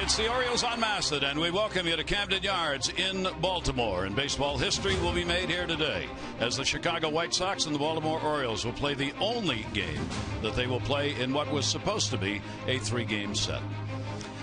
It's the Orioles Unmasked, and we welcome you to Camden Yards in Baltimore. And baseball history will be made here today as the Chicago White Sox and the Baltimore Orioles will play the only game that they will play in what was supposed to be a 3-game set.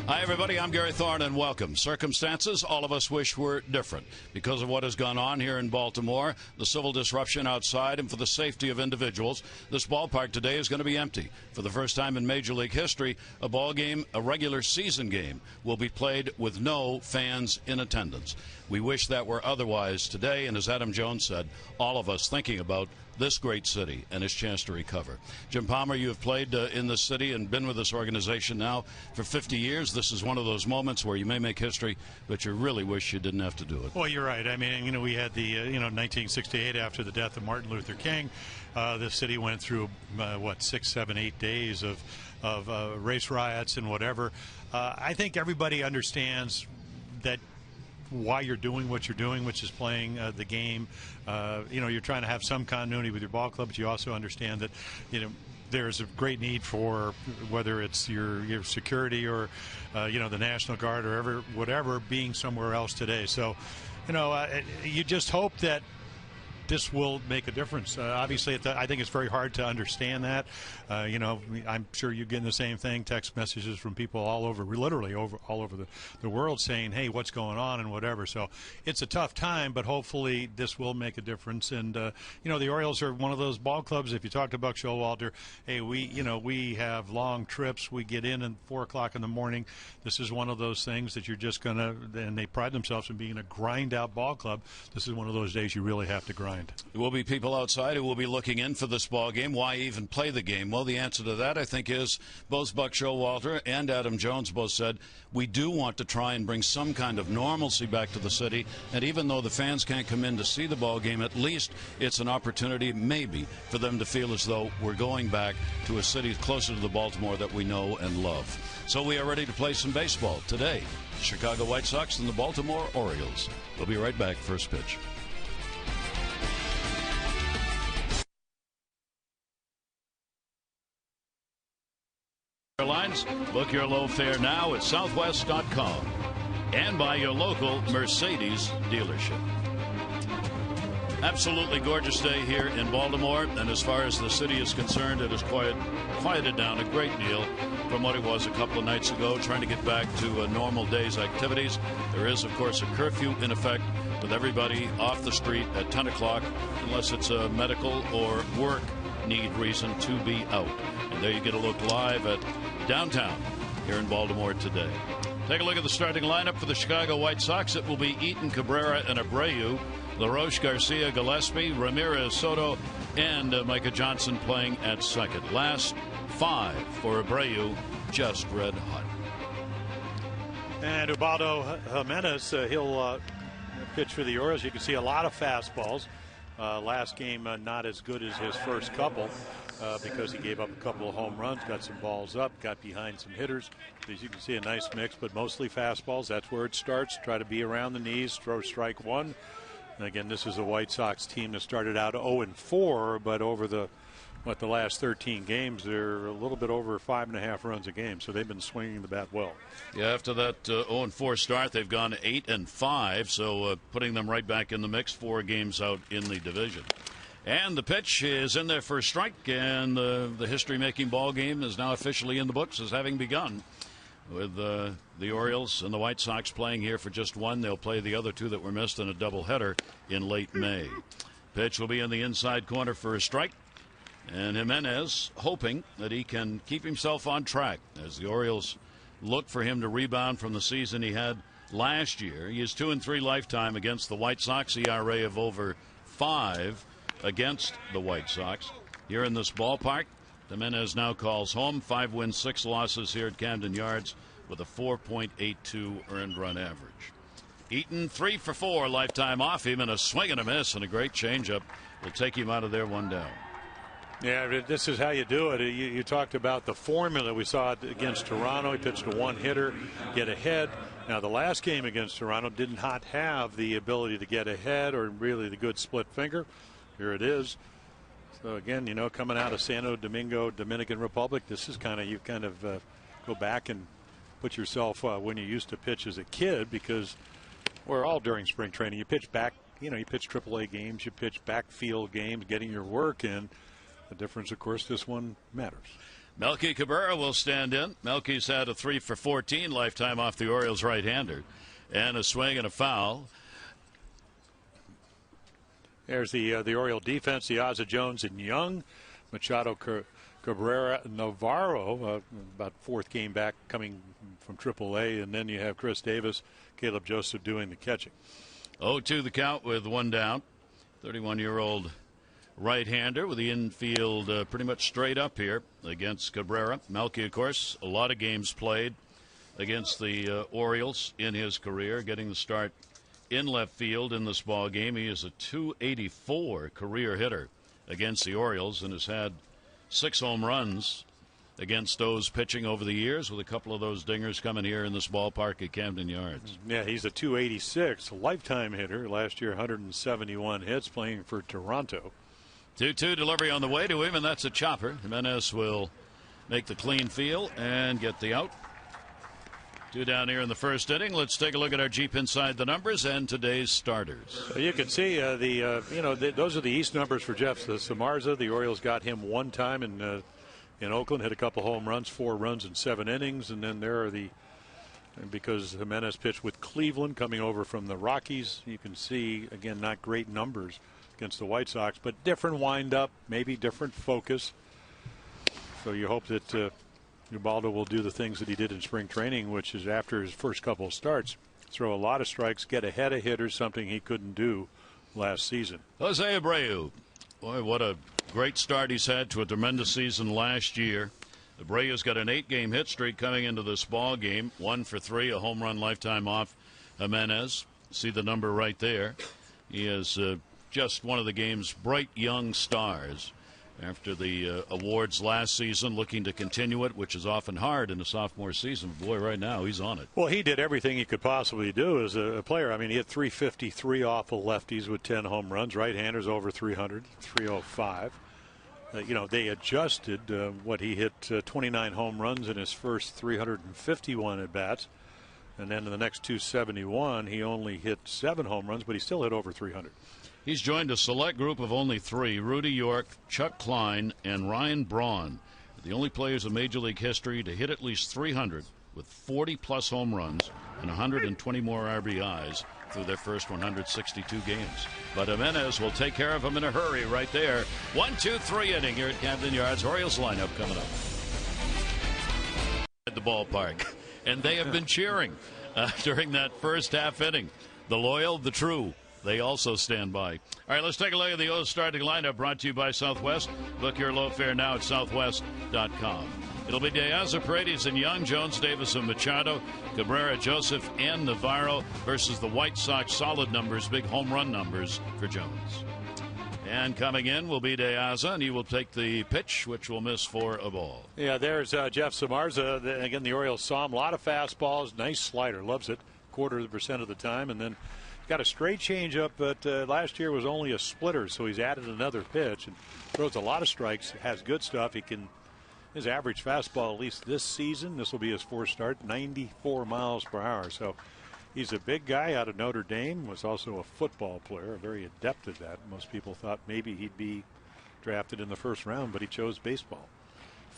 Hi, everybody. I'm Gary Thorne, and welcome. Circumstances all of us wish were different because of what has gone on here in Baltimore, the civil disruption outside, and for the safety of individuals. This ballpark today is going to be empty. For the first time in Major League history, a ball game, a regular season game, will be played with no fans in attendance. We wish that were otherwise today, and as Adam Jones said, all of us thinking about this great city and its chance to recover. Jim Palmer, you have played in this city and been with this organization now for 50 years. This is one of those moments where you may make history, but you really wish you didn't have to do it. Well, you're right. I mean, we had the 1968 after the death of Martin Luther King. The city went through 6, 7, 8 days of race riots and whatever. I think everybody understands that why you're doing what you're doing, which is playing the game. You're trying to have some continuity with your ball club, but you also understand that there's a great need for whether it's your security or the National Guard or whatever being somewhere else today. So you just hope that this will make a difference. Obviously, I think it's very hard to understand that. I'm sure you're getting the same thing, text messages from people all over, literally all over the world saying, hey, what's going on and whatever. So it's a tough time, but hopefully this will make a difference. And, the Orioles are one of those ball clubs. If you talk to Buck Showalter, hey, we have long trips. We get in at 4 o'clock in the morning. This is one of those things that you're just going to, and they pride themselves in being a grind-out ball club. This is one of those days you really have to grind. There will be people outside who will be looking in for this ball game. Why even play the game? Well, the answer to that, I think, is both Buck Showalter and Adam Jones both said we do want to try and bring some kind of normalcy back to the city. And even though the fans can't come in to see the ball game, at least it's an opportunity maybe for them to feel as though we're going back to a city closer to the Baltimore that we know and love. So we are ready to play some baseball today. Chicago White Sox and the Baltimore Orioles. We'll be right back. First pitch. Airlines, book your low fare now at southwest.com and by your local Mercedes dealership. Absolutely gorgeous day here in Baltimore, and as far as the city is concerned, it has quieted down a great deal from what it was a couple of nights ago, trying to get back to a normal day's activities. There is, of course, a curfew in effect with everybody off the street at 10 o'clock unless it's a medical or work need reason to be out. And there you get a look live at downtown here in Baltimore today. Take a look at the starting lineup for the Chicago White Sox. It will be Eaton, Cabrera, and Abreu, LaRoche, Garcia, Gillespie, Ramirez, Soto, and Micah Johnson playing at second. Last 5 for Abreu, just red hot. And Ubaldo Jimenez, he'll pitch for the Orioles. You can see a lot of fastballs. Last game not as good as his first couple because he gave up a couple of home runs, got some balls up, got behind some hitters. As you can see, a nice mix, but mostly fastballs. That's where it starts. Try to be around the knees, throw strike one. And again, this is a White Sox team that started out 0-4, but over the last 13 games, they're a little bit over 5.5 runs a game, so they've been swinging the bat well. Yeah, after that 0-4 start, they've gone 8-5, so putting them right back in the mix, 4 games out in the division. And the pitch is in there for a strike, and the history-making ball game is now officially in the books as having begun. With the Orioles and the White Sox playing here for just one, they'll play the other 2 that were missed in a doubleheader in late May. Pitch will be in the inside corner for a strike. And Jimenez hoping that he can keep himself on track as the Orioles look for him to rebound from the season he had last year. He is 2-3 lifetime against the White Sox, ERA of over 5 against the White Sox. Here in this ballpark, Jimenez now calls home. 5 wins, 6 losses here at Camden Yards with a 4.82 earned run average. Eaton 3 for 4 lifetime off him, and a swing and a miss and a great changeup will take him out of there 1 down. Yeah, this is how you do it. You talked about the formula we saw against Toronto. He pitched a 1-hitter, get ahead. Now, the last game against Toronto did not have the ability to get ahead or really the good split finger. Here it is. So, again, coming out of Santo Domingo, Dominican Republic, this is you go back and put yourself when you used to pitch as a kid, because we're all during spring training. You pitch back, you pitch AAA games, you pitch backfield games, getting your work in. The difference, of course, this one matters. Melky Cabrera will stand in. Melky's had a 3 for 14 lifetime off the Orioles right-hander. And a swing and a foul. There's the Oriole defense, the Ozzie Jones and Young. Machado, Cabrera, Navarro, about fourth game back coming from AAA. And then you have Chris Davis, Caleb Joseph doing the catching. 0-2 the count with one down. 31-year-old right-hander with the infield pretty much straight up here against Cabrera. Melky, of course, a lot of games played against the Orioles in his career, getting the start in left field in this ball game. He is a .284 career hitter against the Orioles and has had 6 home runs against those pitching over the years, with a couple of those dingers coming here in this ballpark at Camden Yards. Yeah, he's a .286 lifetime hitter. Last year, 171 hits, playing for Toronto. 2-2 delivery on the way to him, and that's a chopper. Jimenez will make the clean field and get the out. 2 down here in the first inning. Let's take a look at our Jeep Inside the Numbers and today's starters. You can see those are the East numbers for Jeff. The Samardzija, the Orioles got him one time in Oakland, hit a couple home runs, 4 runs in 7 innings, and then there are because Jimenez pitched with Cleveland coming over from the Rockies. You can see, again, not great numbers against the White Sox, but different windup, maybe different focus. So you hope that Ubaldo will do the things that he did in spring training, which is after his first couple of starts, throw a lot of strikes, get ahead of hitters, something he couldn't do last season. Jose Abreu, boy, what a great start he's had to a tremendous season last year. Abreu's got an 8-game hit streak coming into this ball game. 1 for 3, a home run lifetime off Jimenez. See the number right there. He is just one of the game's bright young stars. After the awards last season, looking to continue it, which is often hard in a sophomore season. Boy, right now he's on it. Well, he did everything he could possibly do as a player. I mean, he hit .353 off of lefties with 10 home runs. Right-handers over 300, .305. They adjusted what he hit 29 home runs in his first 351 at-bats. And then in the next 271, he only hit 7 home runs, but he still hit over 300. He's joined a select group of only 3, Rudy York, Chuck Klein, and Ryan Braun, the only players in Major League history to hit at least 300 with 40-plus home runs and 120 more RBIs through their first 162 games. But Jimenez will take care of him in a hurry right there. 1-2-3 inning here at Camden Yards. Orioles lineup coming up at the ballpark. And they have been cheering during that first half inning. The loyal, the true. They also stand by. All right, let's take a look at the O's starting lineup, brought to you by Southwest. Book your low fare now at southwest.com. It'll be De Aza, Paredes, and Young, Jones, Davis, and Machado, Cabrera, Joseph, and Navarro versus the White Sox. Solid numbers, big home run numbers for Jones. And coming in will be De Aza, and he will take the pitch, which will miss for a ball. Yeah, there's Jeff Samardzija. Again, the Orioles saw him. A lot of fastballs, nice slider, loves it, 0.25% of the time, and then got a straight changeup, but last year was only a splitter, so he's added another pitch and throws a lot of strikes. Has good stuff. His average fastball, at least this season, this will be his 4th start, 94 miles per hour. So he's a big guy out of Notre Dame. Was also a football player, very adept at that. Most people thought maybe he'd be drafted in the 1st round, but he chose baseball.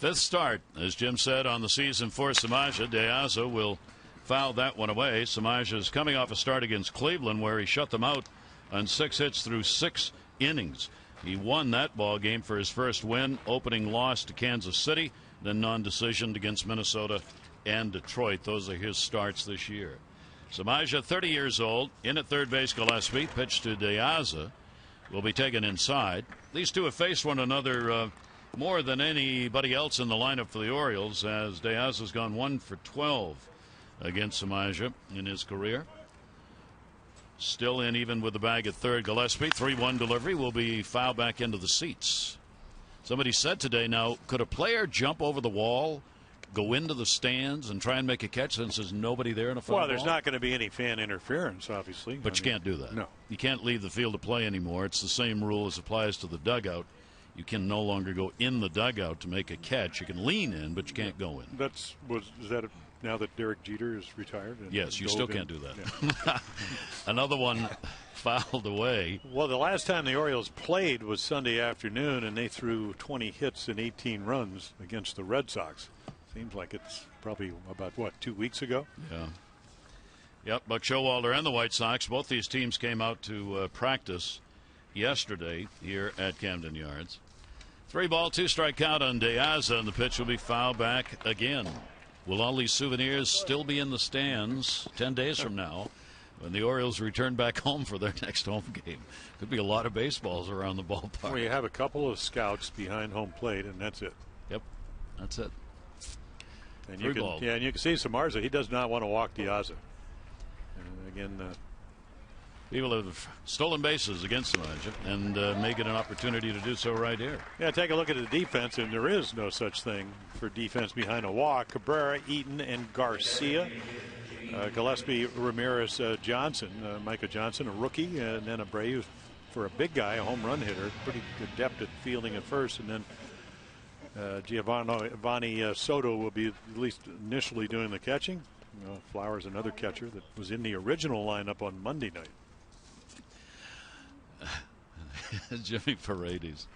5th start, as Jim said, on the season for Samardzija. De Aza will foul that one away. Samardzija is coming off a start against Cleveland where he shut them out on 6 hits through 6 innings. He won that ball game for his first win. Opening loss to Kansas City, then non-decision against Minnesota and Detroit. Those are his starts this year. Samardzija, 30 years old, in at third base. Gillespie pitch to De Aza will be taken inside. These two have faced one another more than anybody else in the lineup for the Orioles, as De Aza's gone 1 for 12 against Samardzija in his career. Still in even with the bag at third. Gillespie, 3-1 delivery, will be fouled back into the seats. Somebody said today, now, could a player jump over the wall, go into the stands, and try and make a catch since there's nobody there in a foul ball? Well, there's not going to be any fan interference, obviously. But you can't do that. No. You can't leave the field of play anymore. It's the same rule as applies to the dugout. You can no longer go in the dugout to make a catch. You can lean in, but you can't go in. Is that now that Derek Jeter is retired. And yes, you still can't do that. Yeah. Another one fouled away. Well, the last time the Orioles played was Sunday afternoon, and they threw 20 hits and 18 runs against the Red Sox. Seems like it's probably about, 2 weeks ago? Yeah. Yep, Buck Showalter and the White Sox, both these teams came out to practice yesterday here at Camden Yards. 3-ball, 2-strike count on De Aza, and the pitch will be fouled back again. Will all these souvenirs still be in the stands 10 days from now when the Orioles return back home for their next home game? Could be a lot of baseballs around the ballpark. Well, you have a couple of scouts behind home plate, and that's it. Yep, that's it. And you can see Samardzija. He does not want to walk De Aza. And again, people have stolen bases against Samardzija and make it an opportunity to do so right here. Yeah, take a look at the defense, and there is no such thing for defense behind a walk. Cabrera, Eaton, and Garcia. Gillespie, Ramirez, Johnson, Micah Johnson, a rookie, and then Abreu for a big guy, a home run hitter, pretty adept at fielding at first, and then Giovanni Soto will be at least initially doing the catching. Flowers, another catcher that was in the original lineup on Monday night. Jimmy Paredes.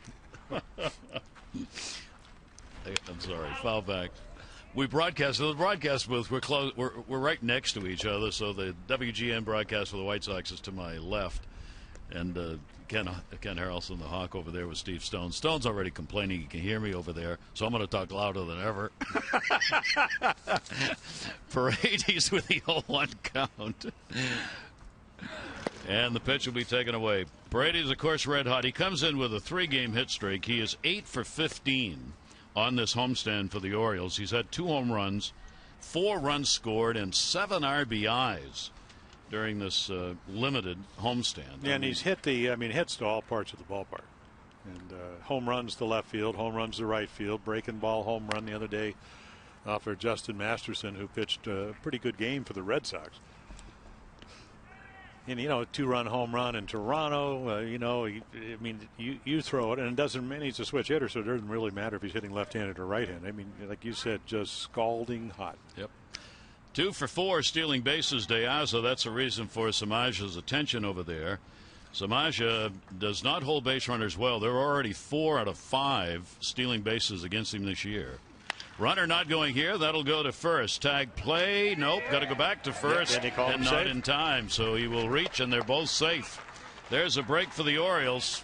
I'm sorry, foul back. We broadcast in the broadcast booth. We're close. We're right next to each other. So the WGN broadcast for the White Sox is to my left, and Ken Harrelson, the Hawk, over there with Steve Stone. Stone's already complaining he can hear me over there, so I'm going to talk louder than ever. Paredes with the 0-1 count. And the pitch will be taken away. Paredes, of course, red hot. He comes in with a 3-game hit streak. He is 8 for 15 on this homestand for the Orioles. He's had 2 home runs, 4 runs scored, and 7 RBIs during this limited homestand. Yeah, and he's hit hits to all parts of the ballpark. And home runs to left field, home runs to right field, breaking ball home run the other day for Justin Masterson, who pitched a pretty good game for the Red Sox. And, a 2-run home run in Toronto, you throw it, and it doesn't mean he's a switch hitter, so it doesn't really matter if he's hitting left-handed or right-handed. I mean, like you said, just scalding hot. Yep. 2 for 4 stealing bases, De Aza. That's a reason for Samardzija's attention over there. Samardzija does not hold base runners well. There are already 4 out of 5 stealing bases against him this year. Runner not going here. That'll go to first. Tag play. Nope. Got to go back to first. And not in time. So he will reach, and they're both safe. There's a break for the Orioles.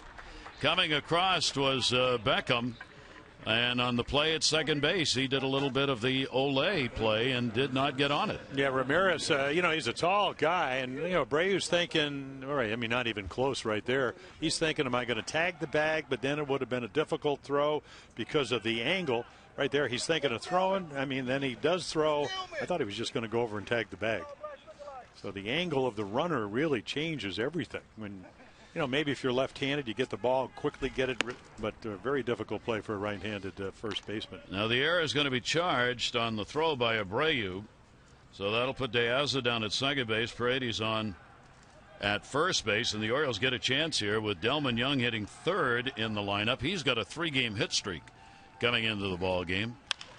Coming across was Beckham. And on the play at second base, he did a little bit of the Olay play and did not get on it. Yeah, Ramirez, he's a tall guy. And, Abreu's thinking, all right, not even close right there. He's thinking, am I going to tag the bag? But then it would have been a difficult throw because of the angle. Right there, he's thinking of throwing. Then he does throw. I thought he was just going to go over and tag the bag. So the angle of the runner really changes everything. Maybe if you're left-handed, you get the ball, quickly get it, but a very difficult play for a right-handed first baseman. Now the error is going to be charged on the throw by Abreu. So that'll put De Aza down at second base. Paredes on at first base, and the Orioles get a chance here with Delman Young hitting third in the lineup. He's got a 3-game hit streak coming into the ball game.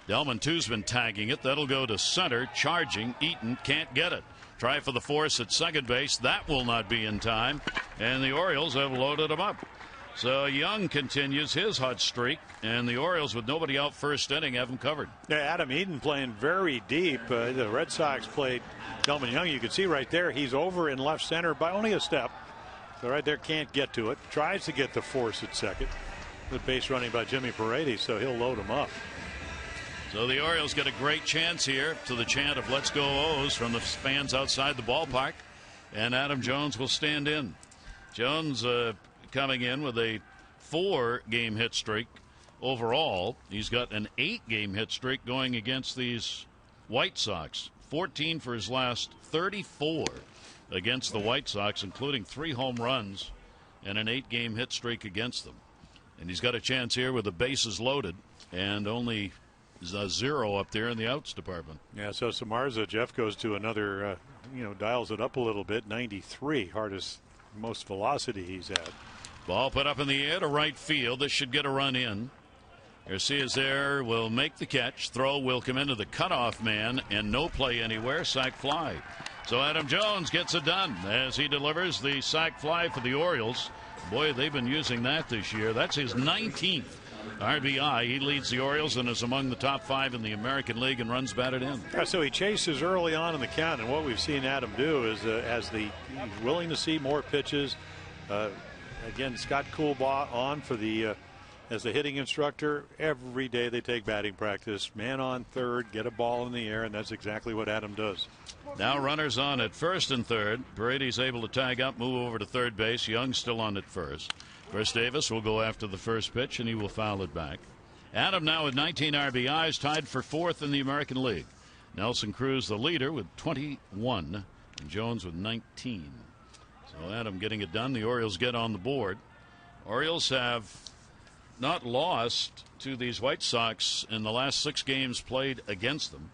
Delman, too's been tagging it. That'll go to center, charging. Eaton can't get it. Try for the force at second base. That will not be in time, and the Orioles have loaded him up. So Young continues his hot streak, and the Orioles, with nobody out first inning, have him covered. Yeah, Adam Eaton playing very deep. The Red Sox played Delman Young. You can see right there he's over in left center by only a step. So right there, can't get to it. Tries to get the force at second. The base running by Jimmy Paredes, so he'll load him up. So the Orioles get a great chance here to the chant of "Let's Go O's" from the fans outside the ballpark, and Adam Jones will stand in. Jones coming in with a 4-game hit streak overall. He's got an 8-game hit streak going against these White Sox. 14 for his last 34 against the White Sox, including 3 home runs and an 8-game hit streak against them. And he's got a chance here with the bases loaded and only 0 up there in the outs department. Yeah, so Samardzija, Jeff, goes to another, dials it up a little bit. 93, hardest, most velocity he's had. Ball put up in the air to right field. This should get a run in. Garcia's there, will make the catch. Throw will come into the cutoff man, and no play anywhere. Sac fly. So Adam Jones gets it done as he delivers the sac fly for the Orioles. Boy, they've been using that this year. That's his 19th RBI. He leads the Orioles and is among the top 5 in the American League and runs batted in. Yeah, so he chases early on in the count, and what we've seen Adam do is he's willing to see more pitches. Again, Scott Coolbaugh on for the as the hitting instructor. Every day they take batting practice. Man on third, get a ball in the air, and that's exactly what Adam does. Now runners on at first and third. Brady's able to tag up, move over to third base. Young's still on at first. Chris Davis will go after the first pitch, and he will foul it back. Adam now with 19 RBIs, tied for 4th in the American League. Nelson Cruz the leader with 21, and Jones with 19. So Adam getting it done. The Orioles get on the board. Orioles have not lost to these White Sox in the last 6 games played against them.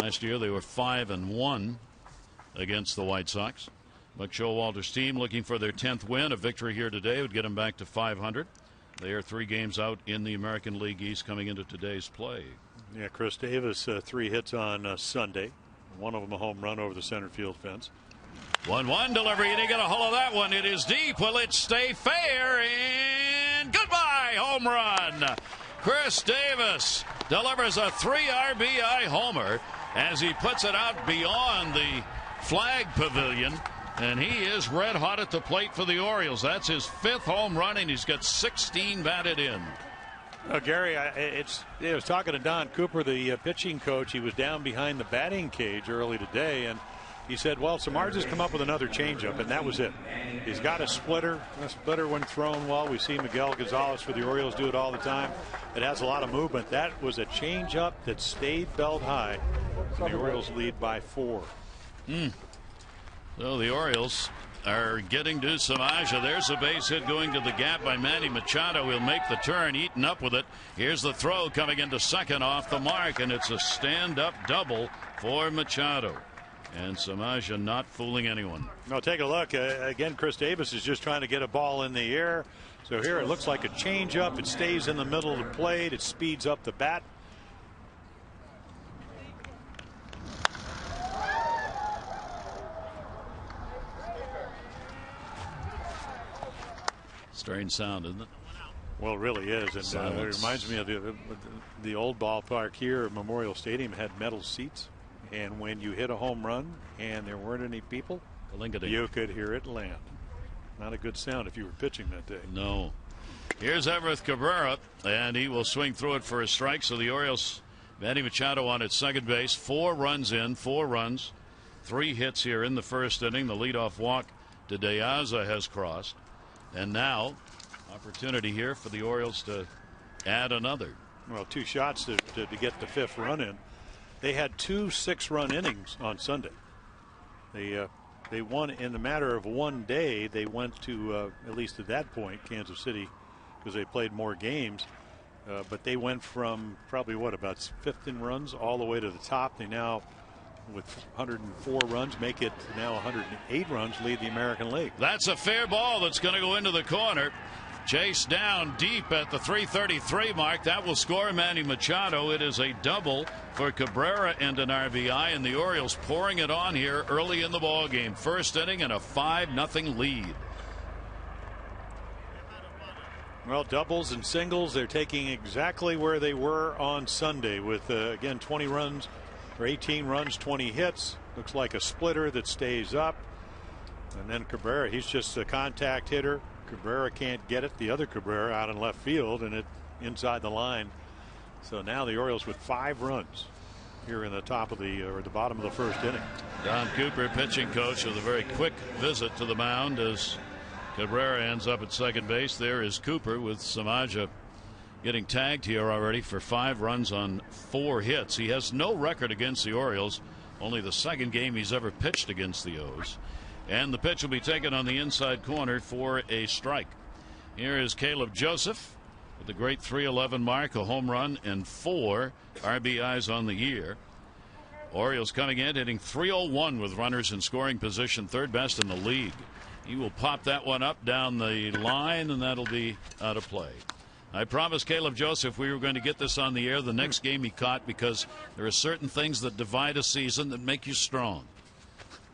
Last year they were 5-1 against the White Sox. Buck Showalter's team looking for their 10th win. A victory here today would get them back to 500. They are 3 games out in the American League East coming into today's play. Yeah, Chris Davis 3 hits on Sunday. One of them a home run over the center field fence. 1-1 delivery, and he got a hold of that one. It is deep. Will it stay fair? And goodbye, home run. Chris Davis delivers a 3 RBI homer as he puts it out beyond the flag pavilion. And he is red hot at the plate for the Orioles. That's his 5th home run, and he's got 16 batted in. Gary, I was talking to Don Cooper, the pitching coach. He was down behind the batting cage early today, and he said, well, Samardzija's come up with another changeup, and that was it. He's got a splitter. A splitter when thrown well. We see Miguel Gonzalez for the Orioles do it all the time. It has a lot of movement. That was a changeup that stayed belt high. The Orioles lead by 4. So the Orioles are getting to Samardzija. There's a base hit going to the gap by Manny Machado. He'll make the turn, eaten up with it. Here's the throw coming into second off the mark, and it's a stand-up double for Machado. And Samardzija not fooling anyone. No, take a look. Again, Chris Davis is just trying to get a ball in the air. So here it looks like a changeup. It stays in the middle of the plate. It speeds up the bat. Strange sound, isn't it? Well, it really is. And it reminds me of the old ballpark here at Memorial Stadium had metal seats. And when you hit a home run and there weren't any people, you could hear it land. Not a good sound if you were pitching that day. No. Here's Everett Cabrera, and he will swing through it for a strike. So the Orioles, Manny Machado on at second base. 4 runs in, 4 runs, 3 hits here in the first inning. The leadoff walk to De Aza has crossed. And now, opportunity here for the Orioles to add another. Well, 2 shots to get the 5th run in. They had 2 6-run innings on Sunday. They won in the matter of one day. They went to, at least at that point, Kansas City, because they played more games. But they went from probably, about 5th in runs all the way to the top. They now, with 104 runs, make it now 108 runs, lead the American League. That's a fair ball that's going to go into the corner. Chased down deep at the 333 mark. That will score Manny Machado. It is a double for Cabrera and an RBI, and the Orioles pouring it on here early in the ball game. First inning and a 5-0 lead. Well, doubles and singles, they're taking exactly where they were on Sunday with, again, 20 runs or 18 runs, 20 hits. Looks like a splitter that stays up. And then Cabrera, he's just a contact hitter. Cabrera can't get it. The other Cabrera out in left field, and it inside the line. So now the Orioles with 5 runs here in the top of the or the bottom of the first inning. Don Cooper, pitching coach, with a very quick visit to the mound as Cabrera ends up at second base. There is Cooper with Samardzija getting tagged here already for 5 runs on 4 hits. He has no record against the Orioles. Only the second game he's ever pitched against the O's. And the pitch will be taken on the inside corner for a strike. Here is Caleb Joseph with the great 311 mark, a home run, and 4 RBIs on the year. Orioles coming in hitting .301 with runners in scoring position, 3rd best in the league. He will pop that one up down the line, and that'll be out of play. I promised Caleb Joseph we were going to get this on the air the next game he caught, because there are certain things that divide a season that make you strong.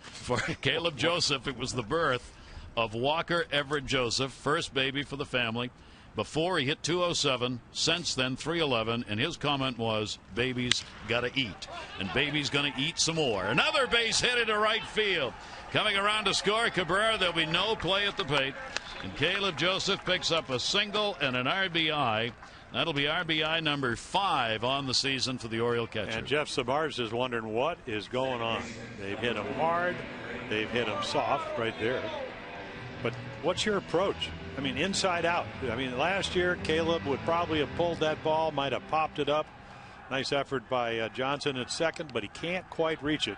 For Caleb Joseph, it was the birth of Walker Everett Joseph, first baby for the family. Before, he hit 207, since then 311, and his comment was, baby's gotta eat, and baby's gonna eat some more. Another base hit into right field. Coming around to score Cabrera, there'll be no play at the plate, and Caleb Joseph picks up a single and an RBI. That'll be RBI number 5 on the season for the Oriole catcher. And Jeff Samardzija is wondering what is going on. They've hit him hard, they've hit him soft right there. But what's your approach? I mean, inside out. I mean, last year Caleb would probably have pulled that ball, might have popped it up. Nice effort by Johnson at second, but he can't quite reach it.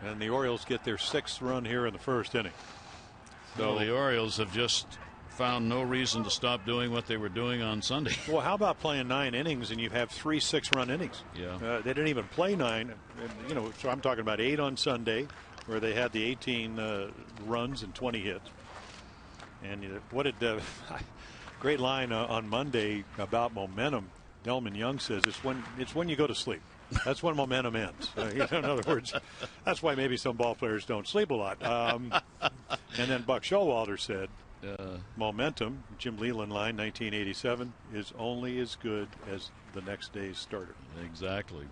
And the Orioles get their 6th run here in the first inning. So the Orioles have just found no reason to stop doing what they were doing on Sunday. Well, how about playing 9 innings and you have 3 6-run innings? Yeah. They didn't even play 9. You know, so I'm talking about 8 on Sunday, where they had the 18 runs and 20 hits. And what did great line on Monday about momentum? Delman Young says it's when you go to sleep. That's when momentum ends. In other words, that's why maybe some ball players don't sleep a lot. And then Buck Showalter said, momentum, Jim Leland line, 1987, is only as good as the next day's starter. Exactly.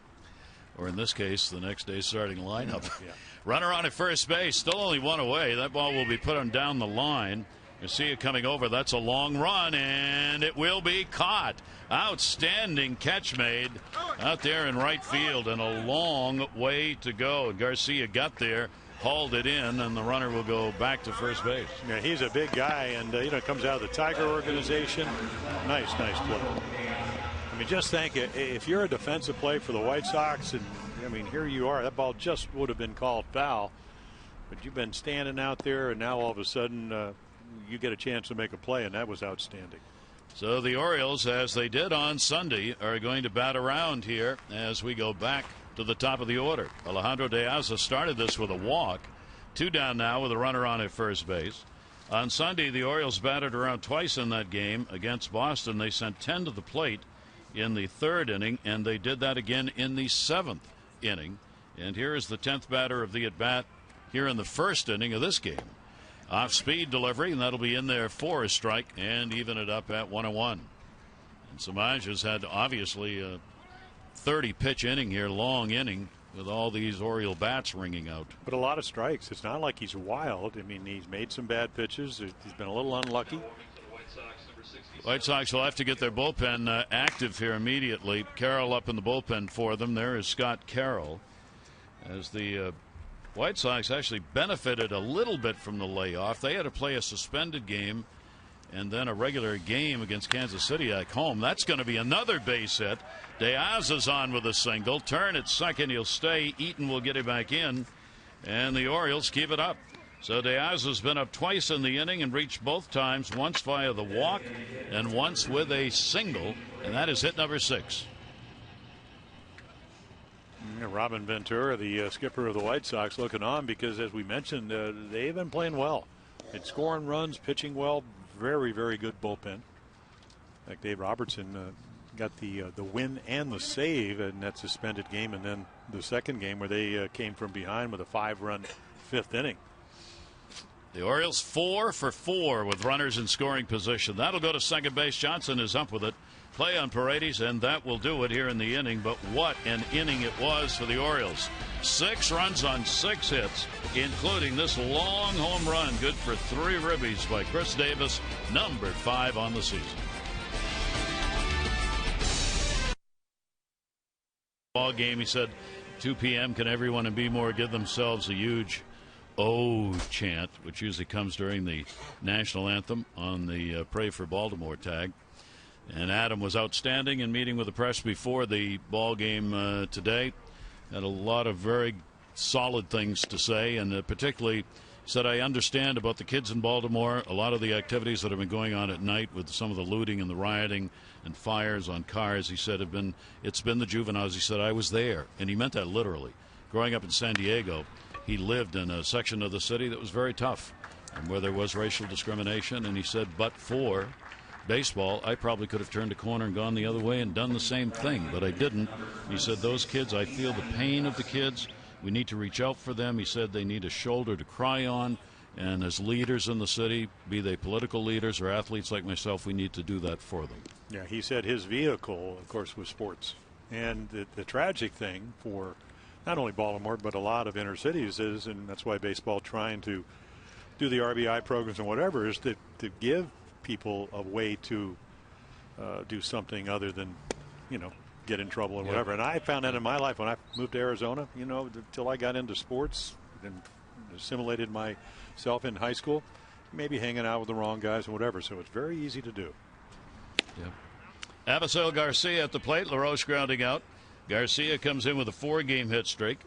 Or in this case, the next day's starting lineup. Yeah. Runner on at first base, still only 1 away. That ball will be put on down the line. You see it coming over. That's a long run, and it will be caught. Outstanding catch made out there in right field, and a long way to go. Garcia got there, hauled it in, and the runner will go back to first base. Yeah, he's a big guy, and comes out of the Tiger organization. Nice play. I mean, just think, if you're a defensive play for the White Sox, and I mean, here you are, that ball just would have been called foul, but you've been standing out there, and now all of a sudden you get a chance to make a play, and that was outstanding. So the Orioles, as they did on Sunday, are going to bat around here as we go back to the top of the order. Alejandro De Aza started this with a walk. 2 down now with a runner on at first base. On Sunday, the Orioles batted around twice in that game against Boston. They sent 10 to the plate in the 3rd inning, and they did that again in the 7th inning. And here is the 10th batter of the at-bat here in the 1st inning of this game. Off-speed delivery, and that'll be in there for a strike, and even it up at 1-1. And Samardzija's had obviously a 30-pitch inning here, long inning, with all these Oriole bats ringing out. But a lot of strikes. It's not like he's wild. I mean, he's made some bad pitches. He's been a little unlucky. White Sox will have to get their bullpen active here immediately. Carroll up in the bullpen for them. There is Scott Carroll. As the White Sox actually benefited a little bit from the layoff. They had to play a suspended game and then a regular game against Kansas City at home. That's going to be another base hit. De Aza's on with a single. Turn at second. He'll stay. Eaton will get it back in, and the Orioles keep it up. So De Aza's been up twice in the inning and reached both times, once via the walk and once with a single, and that is hit number 6. Robin Ventura, the skipper of the White Sox, looking on because, as we mentioned, they've been playing well. And scoring runs, pitching well, very, very good bullpen. In fact, Dave Robertson got the win and the save in that suspended game, and then the second game where they came from behind with a 5-run 5th inning. The Orioles 4 for 4 with runners in scoring position. That'll go to second base. Johnson is up with it. Play on Paredes, and that will do it here in the inning. But what an inning it was for the Orioles. 6 runs on 6 hits, including this long home run, good for 3 ribbies by Chris Davis, number 5 on the season. Ball game, he said, 2 p.m. Can everyone in B-More give themselves a huge "Oh" chant, which usually comes during the national anthem on the Pray for Baltimore tag. And Adam was outstanding in meeting with the press before the ball game today. Had a lot of very solid things to say, and particularly said, I understand about the kids in Baltimore, a lot of the activities that have been going on at night with some of the looting and the rioting and fires on cars. He said it's been the juveniles. He said, I was there, and he meant that literally. Growing up in San Diego, he lived in a section of the city that was very tough and where there was racial discrimination, and he said, but for baseball, I probably could have turned a corner and gone the other way and done the same thing, but I didn't. He said, those kids, I feel the pain of the kids. We need to reach out for them. He said they need a shoulder to cry on. And as leaders in the city, be they political leaders or athletes like myself, we need to do that for them. Yeah, he said his vehicle, of course, was sports. And the tragic thing for not only Baltimore, but a lot of inner cities is, and that's why baseball trying to do the RBI programs and whatever, is to give people a way to do something other than, get in trouble and whatever. And I found that in my life when I moved to Arizona, until I got into sports and assimilated myself in high school, maybe hanging out with the wrong guys and whatever. So it's very easy to do. Yeah. Avisail Garcia at the plate. LaRoche grounding out. Garcia comes in with a 4-game hit streak.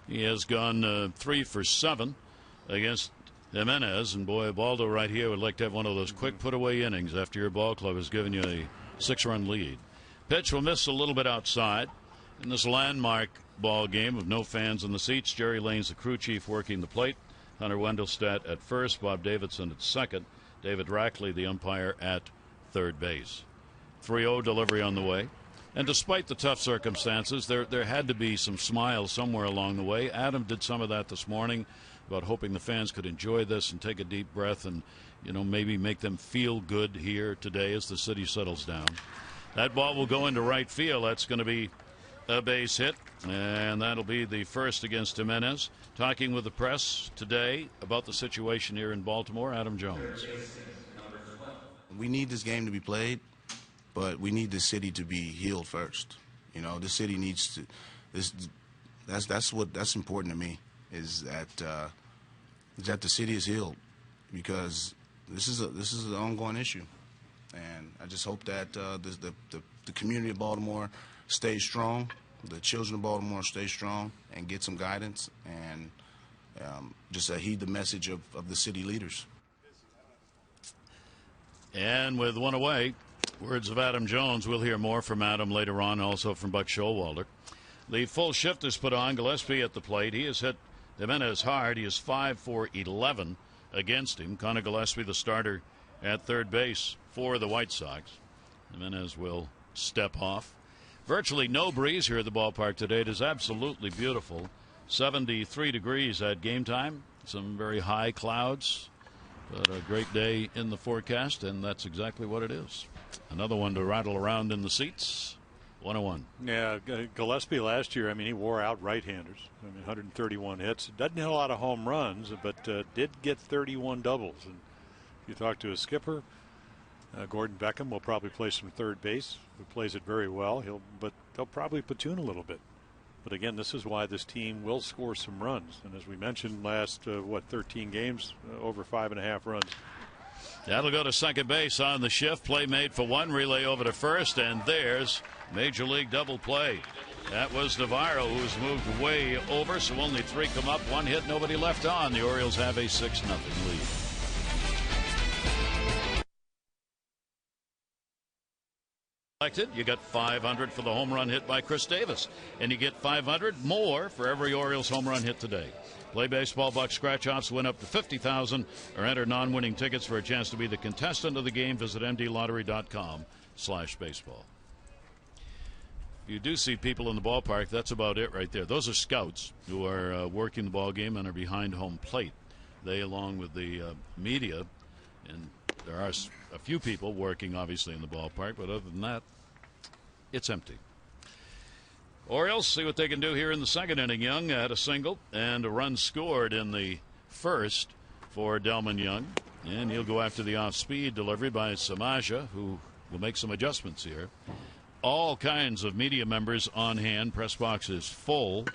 He has gone 3 for 7 against Jimenez. And boy, Ubaldo right here would like to have one of those quick put-away innings after your ball club has given you a 6-run lead. Pitch will miss a little bit outside. In this landmark ball game with no fans in the seats, Jerry Lane's the crew chief working the plate. Hunter Wendelstedt at first, Bob Davidson at second, David Rackley, the umpire, at third base. 3-0 delivery on the way. And despite the tough circumstances, there had to be some smiles somewhere along the way. Adam did some of that this morning about hoping the fans could enjoy this and take a deep breath and, maybe make them feel good here today as the city settles down. That ball will go into right field. That's going to be a base hit, and that'll be the first against Jimenez. Talking with the press today about the situation here in Baltimore, Adam Jones. We need this game to be played, but we need the city to be healed first. The city needs to. That's important to me, is that the city is healed, because this is an ongoing issue, and I just hope that the community of Baltimore stays strong. The children of Baltimore stay strong and get some guidance, and just heed the message of the city leaders. And with one away, words of Adam Jones. We'll hear more from Adam later on, also from Buck Showalter. The full shift is put on. Gillespie at the plate. He has hit Jimenez hard. He is 5 for 11 against him. Connor Gillespie, the starter at third base for the White Sox. Jimenez will step off. Virtually no breeze here at the ballpark today. It is absolutely beautiful. 73 degrees at game time. Some very high clouds, but a great day in the forecast, and that's exactly what it is. Another one to rattle around in the seats. 101. Yeah, Gillespie last year, he wore out right-handers. 131 hits. Doesn't hit a lot of home runs, but did get 31 doubles. And if you talk to his skipper, Gordon Beckham will probably play some third base, who plays it very well. They'll probably platoon a little bit. But again, this is why this team will score some runs. And as we mentioned last, 13 games, over 5.5 runs. That'll go to second base on the shift. Play made for one. Relay over to first, and there's Major League double play. That was Navarro, who's moved way over, so only 3 come up. 1 hit, nobody left on. The Orioles have a 6-0 lead. You got 500 for the home run hit by Chris Davis, and you get 500 more for every Orioles home run hit today. Play baseball. Buck scratch-offs win up to $50,000 or enter non-winning tickets for a chance to be the contestant of the game. Visit mdlottery.com/baseball. You do see people in the ballpark. That's about it right there. Those are scouts who are working the ball game and are behind home plate. They, along with the media, and there are a few people working, obviously, in the ballpark, but other than that, it's empty. Orioles see what they can do here in the second inning. Young had a single and a run scored in the first for Delman Young, and he'll go after the off-speed delivery by Samardzija, who will make some adjustments here. All kinds of media members on hand. Press box is full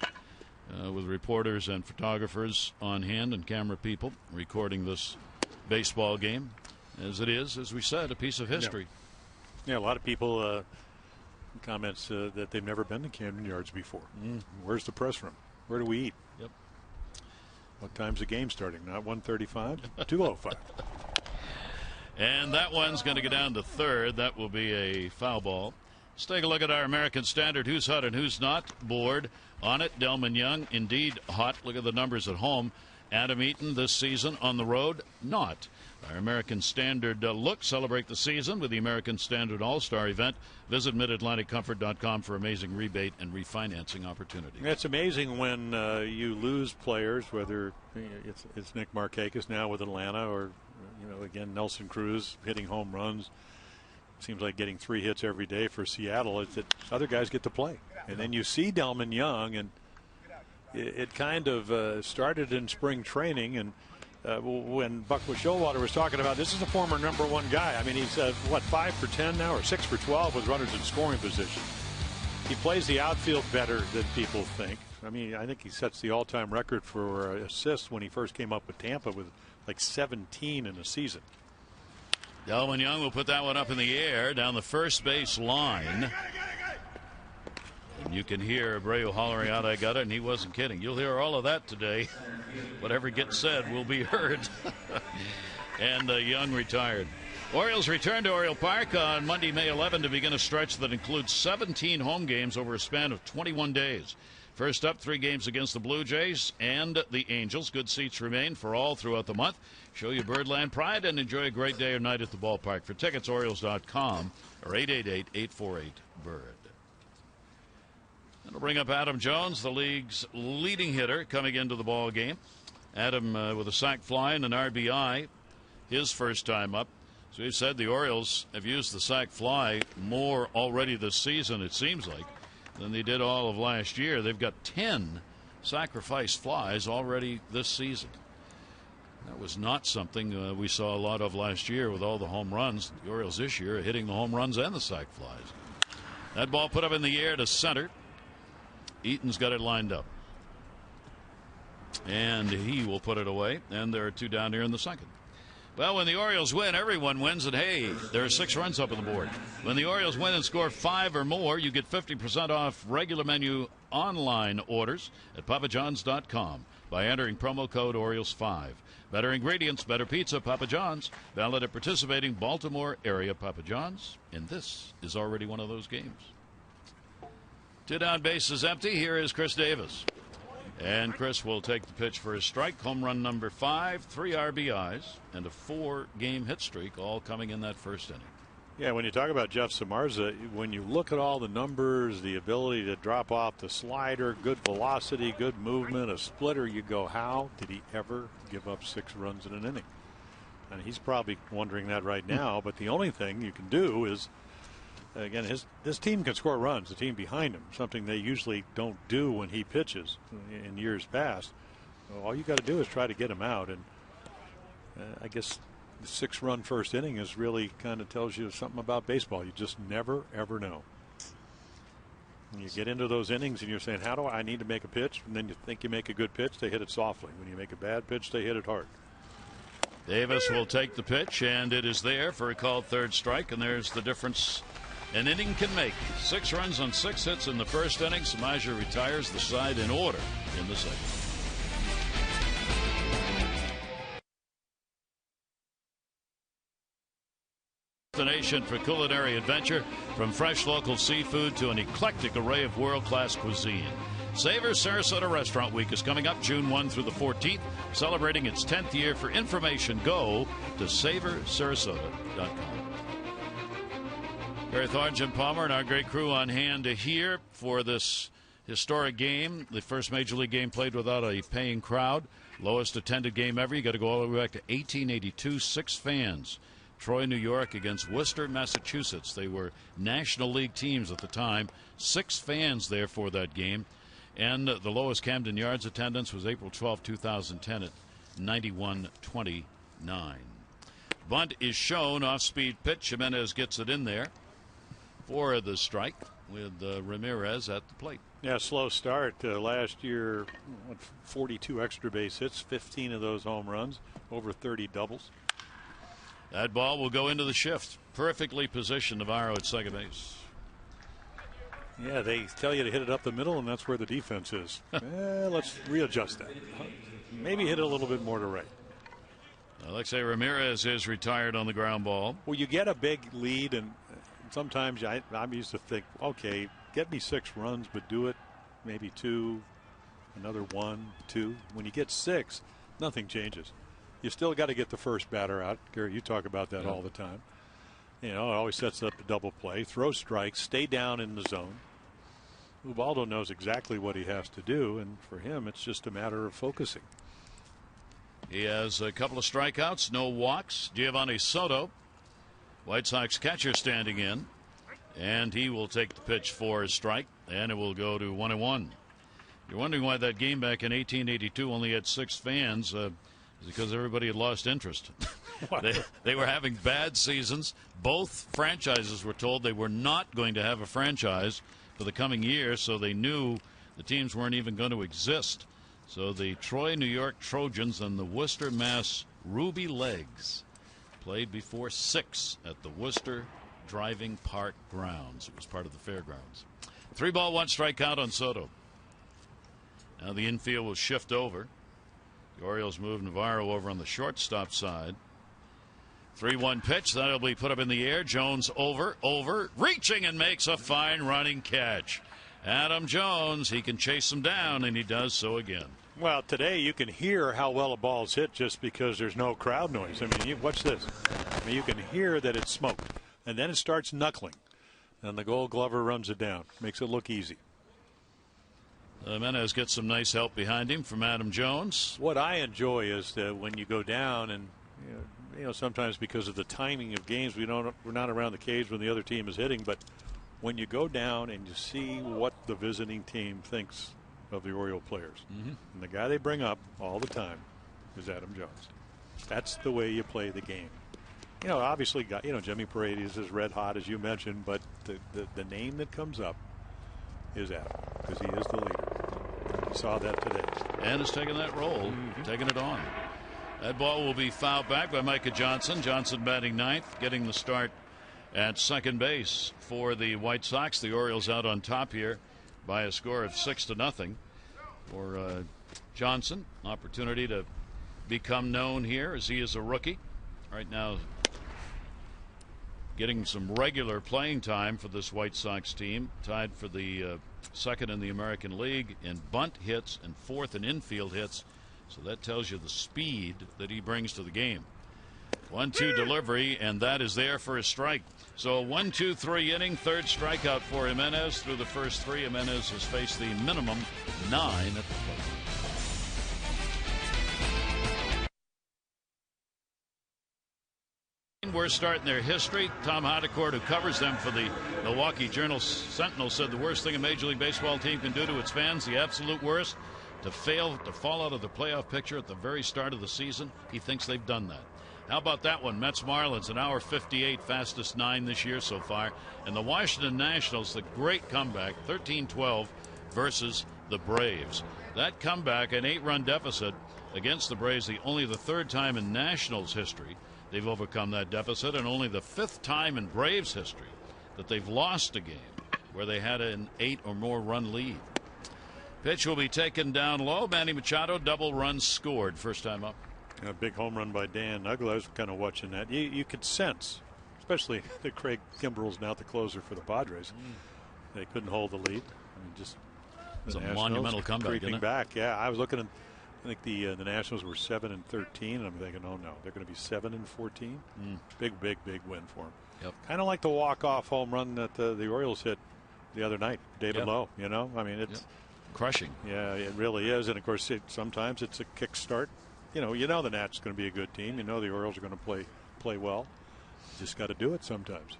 with reporters and photographers on hand and camera people recording this baseball game, as it is, as we said, a piece of history. Yeah, a lot of people comments that they've never been to Camden Yards before. Where's the press room? Where do we eat? Yep. What time's the game starting? Not 1:35, 2:05. And that one's going to go down to third. That will be a foul ball. Let's take a look at our American Standard Who's Hot and Who's Not board. On it, Delman Young, indeed hot. Look at the numbers at home. Adam Eaton this season on the road, not. Our American Standard look. Celebrate the season with the American Standard All-Star event. Visit MidAtlanticComfort.com for amazing rebate and refinancing opportunities. It's amazing when you lose players, whether it's Nick Markakis now with Atlanta or, again, Nelson Cruz hitting home runs. Seems like getting 3 hits every day for Seattle. It's that other guys get to play. And then you see Delman Young, and it kind of started in spring training, and when Buck Showalter was talking about this is a former #1 guy. I mean, he's 5 for 10 now, or 6 for 12 with runners in scoring position. He plays the outfield better than people think. I mean, I think he sets the all-time record for assists when he first came up with Tampa with like 17 in a season. Delman Young will put that one up in the air down the first base line. And you can hear Abreu hollering out, "I got it," and he wasn't kidding. You'll hear all of that today. Whatever gets said will be heard. And Young retired. Orioles return to Oriole Park on Monday, May 11 to begin a stretch that includes 17 home games over a span of 21 days. First up, 3 games against the Blue Jays and the Angels. Good seats remain for all throughout the month. Show your Birdland pride and enjoy a great day or night at the ballpark. For tickets, Orioles.com or 888-848-BIRD. That'll bring up Adam Jones, the league's leading hitter, coming into the ball game. Adam with a sac fly and an RBI, his first time up. So he said the Orioles have used the sac fly more already this season, it seems like, than they did all of last year. They've got 10 sacrifice flies already this season. That was not something we saw a lot of last year with all the home runs. The Orioles this year are hitting the home runs and the sac flies. That ball put up in the air to center. Eaton's got it lined up. And he will put it away. And there are 2 down here in the second. Well, when the Orioles win, everyone wins. And, hey, there are 6 runs up on the board. When the Orioles win and score 5 or more, you get 50% off regular menu online orders at papajohns.com by entering promo code Orioles5. Better ingredients, better pizza, Papa John's. Valid at participating Baltimore area Papa John's. And this is already one of those games. 2 down, bases empty. Here is Chris Davis. And Chris will take the pitch for his strike. Home run number 5, 3 RBIs, and a 4-game hit streak, all coming in that first inning. Yeah, when you talk about Jeff Samardzija, when you look at all the numbers, the ability to drop off the slider, good velocity, good movement, a splitter, you go, how did he ever give up 6 runs in an inning? And he's probably wondering that right now, but the only thing you can do is, again, this team can score runs, the team behind him, something they usually don't do when he pitches in years past. All you got to do is try to get him out. And I guess the 6-run first inning is really kind of tells you something about baseball. You just never, ever know. When you get into those innings and you're saying, how do I need to make a pitch? And then you think you make a good pitch, they hit it softly. When you make a bad pitch, they hit it hard. Davis will take the pitch, and it is there for a called third strike, and there's the difference an inning can make. 6 runs on 6 hits in the first inning. Samardzija retires the side in order in the second. Destination for culinary adventure, from fresh local seafood to an eclectic array of world-class cuisine. Savor Sarasota Restaurant Week is coming up June 1 through the 14th, celebrating its 10th year. For information, go to savorsarasota.com. Barry Thorne, Jim Palmer, and our great crew on hand here for this historic game, the first Major League game played without a paying crowd. Lowest attended game ever. You got to go all the way back to 1882. 6 fans. Troy, New York against Worcester, Massachusetts. They were National League teams at the time. 6 fans there for that game. And the lowest Camden Yards attendance was April 12, 2010 at 91-29. Bunt is shown, off-speed pitch. Jimenez gets it in there for the strike with Ramirez at the plate. Yeah, slow start. Last year, 42 extra base hits, 15 of those home runs, over 30 doubles. That ball will go into the shift. Perfectly positioned Navarro at second base. Yeah, they tell you to hit it up the middle, and that's where the defense is. Let's readjust that. Maybe hit it a little bit more to right. Alexei Ramirez is retired on the ground ball. Well, you get a big lead, and sometimes I'm used to think, okay, get me 6 runs, but do it maybe 2, another 1, 2. When you get 6, nothing changes. You still got to get the first batter out. Gary, you talk about that all the time. You know, it always sets up a double play. Throw strikes, stay down in the zone. Ubaldo knows exactly what he has to do, and for him, it's just a matter of focusing. He has a couple of strikeouts, no walks. Giovanni Soto, White Sox catcher, standing in, and he will take the pitch for a strike, and it will go to 1-1. You're wondering why that game back in 1882 only had 6 fans. Because everybody had lost interest. They were having bad seasons. Both franchises were told they were not going to have a franchise for the coming year, so they knew the teams weren't even going to exist. So the Troy, New York Trojans and the Worcester, Mass Ruby Legs played before 6 at the Worcester Driving Park grounds. It was part of the fairgrounds. 3-1 strikeout on Soto. Now the infield will shift over. The Orioles move Navarro over on the shortstop side. 3-1 pitch. That'll be put up in the air. Jones over, reaching and makes a fine running catch. Adam Jones, he can chase him down, and he does so again. Well, today you can hear how well a ball's hit just because there's no crowd noise. I mean, watch this. I mean, you can hear that it's smoked, and then it starts knuckling, and the Gold Glover runs it down. Makes it look easy. Jimenez gets some nice help behind him from Adam Jones. What I enjoy is that when you go down, and you know sometimes because of the timing of games, we're not around the cage when the other team is hitting, but when you go down and you see what the visiting team thinks of the Oriole players, and the guy they bring up all the time is Adam Jones. That's the way you play the game. You know, obviously, Jimmy Paredes is red hot, as you mentioned, but the name that comes up is Adam, because he is the leader. You saw that today. And is taking that role, taking it on. That ball will be fouled back by Micah Johnson. Johnson batting ninth, getting the start at second base for the White Sox. The Orioles out on top here by a score of 6-0 for Johnson. Opportunity to become known here as he is a rookie. Right now getting some regular playing time for this White Sox team, tied for the second in the American League in bunt hits and fourth in infield hits. So that tells you the speed that he brings to the game. 1-2 delivery, and that is there for a strike. So 1-2-3 inning, third strikeout for Jimenez. Through the first 3, Jimenez has faced the minimum 9 at the plate. Worst start in their history. Tom Haudricourt, who covers them for the Milwaukee Journal-Sentinel, said the worst thing a Major League Baseball team can do to its fans, the absolute worst, to fall out of the playoff picture at the very start of the season. He thinks they've done that. How about that one? Mets Marlins, an hour 58, fastest 9 this year so far. And the Washington Nationals, the great comeback, 13-12 versus the Braves. That comeback, an 8-run deficit against the Braves, only the 3rd time in Nationals history they've overcome that deficit, and only the 5th time in Braves history that they've lost a game where they had an 8 or more run lead. Pitch will be taken down low. Manny Machado, double run scored. First time up. A big home run by Dan Uggla. I was kind of watching that. You could sense, especially that Craig Kimbrell's now the closer for the Padres. They couldn't hold the lead. I mean, just it was a monumental comeback, creeping back. Yeah, I was looking at. I think the Nationals were 7-13, and I'm thinking, oh no, they're going to be 7-14. Big win for them. Yep. Kind of like the walk-off home run that the Orioles hit the other night, David Lowe. You know, I mean, it's crushing. Yeah, it really is, and of course, sometimes it's a kick-start. You know the Nats is going to be a good team. You know the Orioles are going to play well. You just got to do it sometimes.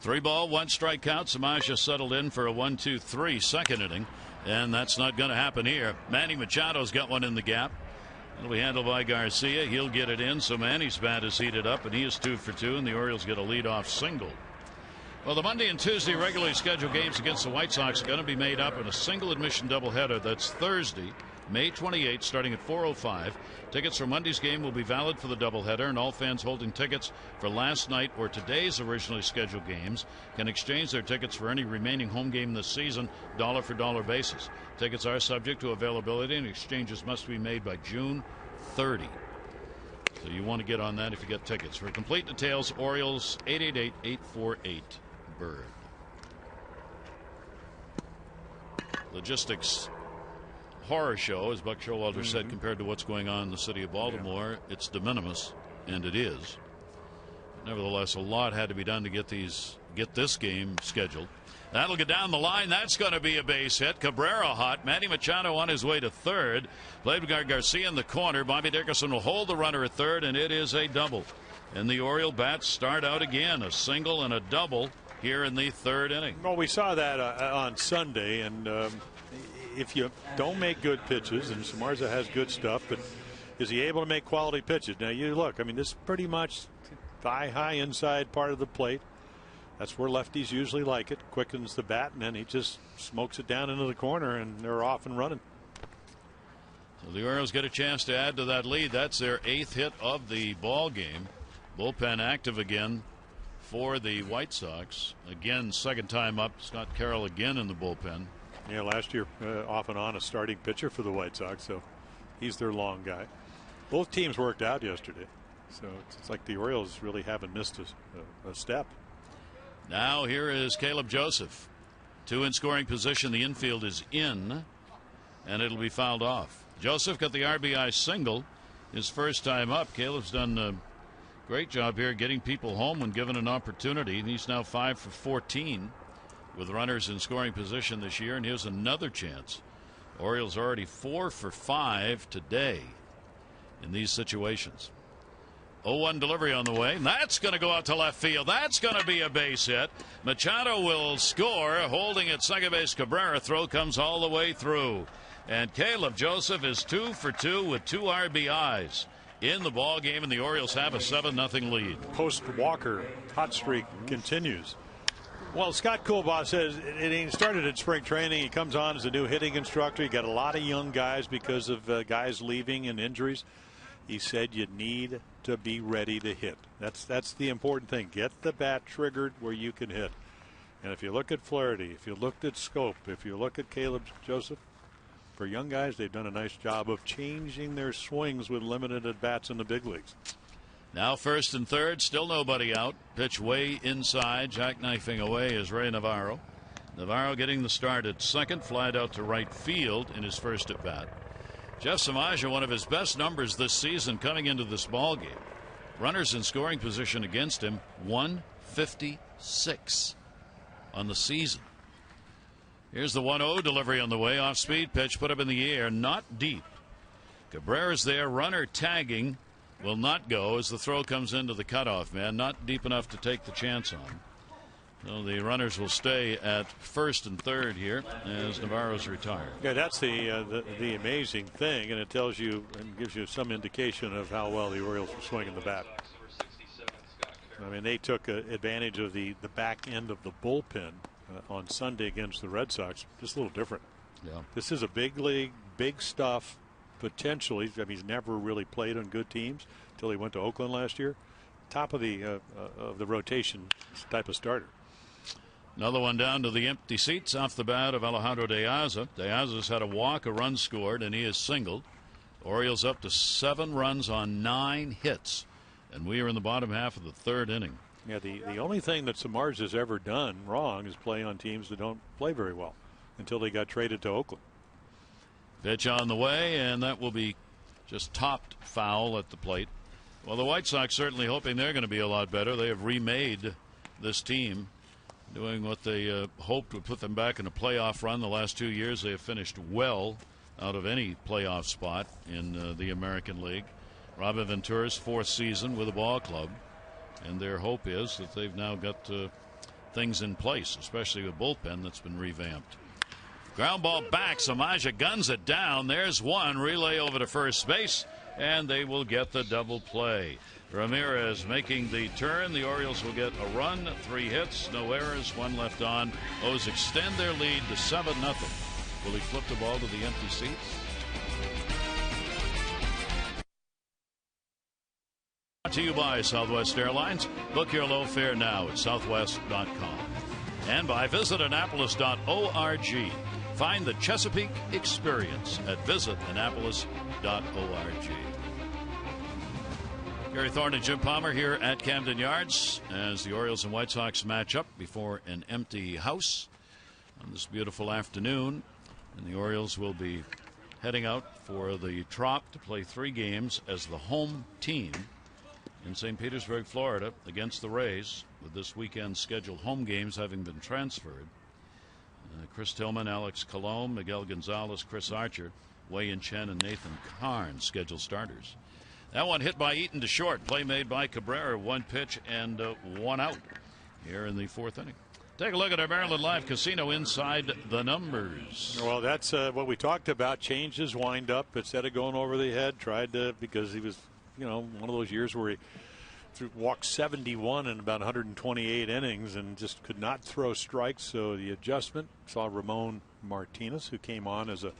3-1 strikeout. Samardzija settled in for a 1-2-3 second inning, and that's not going to happen here. Manny Machado's got one in the gap. It'll be handled by Garcia. He'll get it in, so Manny's bat is heated up, and he is 2 for 2, and the Orioles get a leadoff single. Well, the Monday and Tuesday regularly scheduled games against the White Sox are going to be made up in a single admission doubleheader. That's Thursday, May 28th, starting at 4:05. Tickets for Monday's game will be valid for the doubleheader, and all fans holding tickets for last night or today's originally scheduled games can exchange their tickets for any remaining home game this season, dollar-for-dollar basis. Tickets are subject to availability, and exchanges must be made by June 30. So you want to get on that if you get tickets. For complete details, Orioles 888-848-BIRD. Logistics horror show, as Buck Showalter said, compared to what's going on in the city of Baltimore. It's de minimis, and it is. Nevertheless, a lot had to be done to get this game scheduled. That'll get down the line. That's going to be a base hit. Cabrera hot. Manny Machado on his way to third. Played by Garcia in the corner. Bobby Dickerson will hold the runner at third, and it is a double. And the Oriole bats start out again. A single and a double here in the third inning. Well, we saw that on Sunday, and if you don't make good pitches, and Samardzija has good stuff, but is he able to make quality pitches? Now, you look, I mean, this is pretty much high inside part of the plate. That's where lefties usually like it. Quickens the bat, and then he just smokes it down into the corner, and they're off and running. So the Orioles get a chance to add to that lead. That's their 8th hit of the ball game. Bullpen active again for the White Sox. Again, second time up. Scott Carroll again in the bullpen. Yeah, last year off and on a starting pitcher for the White Sox, so he's their long guy. Both teams worked out yesterday, so it's like the Orioles really haven't missed a step. Now here is Caleb Joseph. 2 in scoring position. The infield is in, and it'll be fouled off. Joseph got the RBI single his first time up. Caleb's done a great job here getting people home when given an opportunity. He's now 5 for 14 with runners in scoring position this year, and here's another chance. Orioles already 4 for 5 today in these situations. 0-1 delivery on the way. That's going to go out to left field. That's going to be a base hit. Machado will score. Holding at second base, Cabrera. Throw comes all the way through. And Caleb Joseph is 2 for 2 with 2 RBIs in the ball game, and the Orioles have a 7-0 lead. Post Walker hot streak continues. Well, Scott Coolbaugh says it started in spring training. He comes on as a new hitting instructor. You got a lot of young guys because of guys leaving and injuries. He said you need to be ready to hit. That's the important thing. Get the bat triggered where you can hit. And if you look at Flaherty, if you looked at Scope, if you look at Caleb Joseph, for young guys, they've done a nice job of changing their swings with limited at bats in the big leagues. Now first and third, still nobody out. Pitch way inside, jackknifing away is Ray Navarro. Navarro getting the start at second, flied out to right field in his first at bat. Jeff Samardzija, one of his best numbers this season coming into this ball game. Runners in scoring position against him, 156 on the season. Here's the 1-0 delivery on the way. Off speed pitch, put up in the air, not deep. Cabrera's there, runner tagging, will not go as the throw comes into the cutoff man. Not deep enough to take the chance on. So the runners will stay at first and third here as Navarro's retired. Yeah, that's the amazing thing, and it tells you and gives you some indication of how well the Orioles were swinging the bat. I mean, they took advantage of the back end of the bullpen on Sunday against the Red Sox. Just a little different. Yeah. This is a big league, big stuff. Potentially, I mean, he's never really played on good teams until he went to Oakland last year. Top of the rotation type of starter. Another one down to the empty seats off the bat of Alejandro De Aza. De Aza's had a walk, a run scored, and he is singled. Orioles up to 7 runs on 9 hits, and we are in the bottom half of the third inning. Yeah, the only thing that Samardzija has ever done wrong is play on teams that don't play very well until they got traded to Oakland. Pitch on the way, and that will be just topped foul at the plate. Well, the White Sox certainly hoping they're going to be a lot better. They have remade this team, doing what they hoped would put them back in a playoff run. The last 2 years they have finished well out of any playoff spot in the American League. Robin Ventura's 4th season with the ball club, and their hope is that they've now got things in place, especially with bullpen that's been revamped. Ground ball back. Samardzija guns it down. There's one. Relay over to first base, and they will get the double play. Ramirez making the turn. The Orioles will get a run, 3 hits, no errors, 1 left on. O's extend their lead to 7-0. Will he flip the ball to the empty seats? Brought to you by Southwest Airlines. Book your low fare now at southwest.com. And by visitannapolis.org. Find the Chesapeake experience at visitannapolis.org. Gary Thorne and Jim Palmer here at Camden Yards as the Orioles and White Sox match up before an empty house on this beautiful afternoon. And the Orioles will be heading out for the Trop to play 3 games as the home team in St. Petersburg, Florida, against the Rays, with this weekend's scheduled home games having been transferred. Chris Tillman, Alex Colomb, Miguel Gonzalez, Chris Archer, Wei-Yin Chen, and Nathan Karn scheduled starters. That one hit by Eaton to short. Play made by Cabrera. 1 pitch and 1 out here in the 4th inning. Take a look at our Maryland Live Casino Inside the Numbers. Well, that's what we talked about. Changed his wind-up instead of going over the head. Tried to, because he was, one of those years where he walked 71 in about 128 innings and just could not throw strikes. So the adjustment, saw Ramon Martinez, who came on as a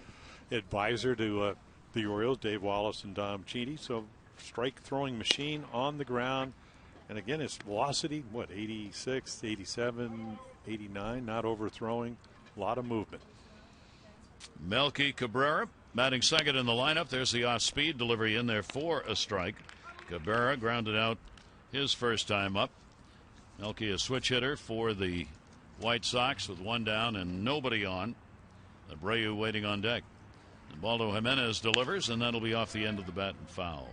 advisor to the Orioles, Dave Wallace and Dom Cheedy. So strike throwing machine on the ground. And again, his velocity, 86, 87, 89, not overthrowing, a lot of movement. Melky Cabrera batting second in the lineup. There's the off-speed delivery in there for a strike. Cabrera grounded out his first time up. Melky, a switch hitter for the White Sox with 1 down and nobody on. Abreu waiting on deck. Ubaldo Jimenez delivers, and that'll be off the end of the bat and foul.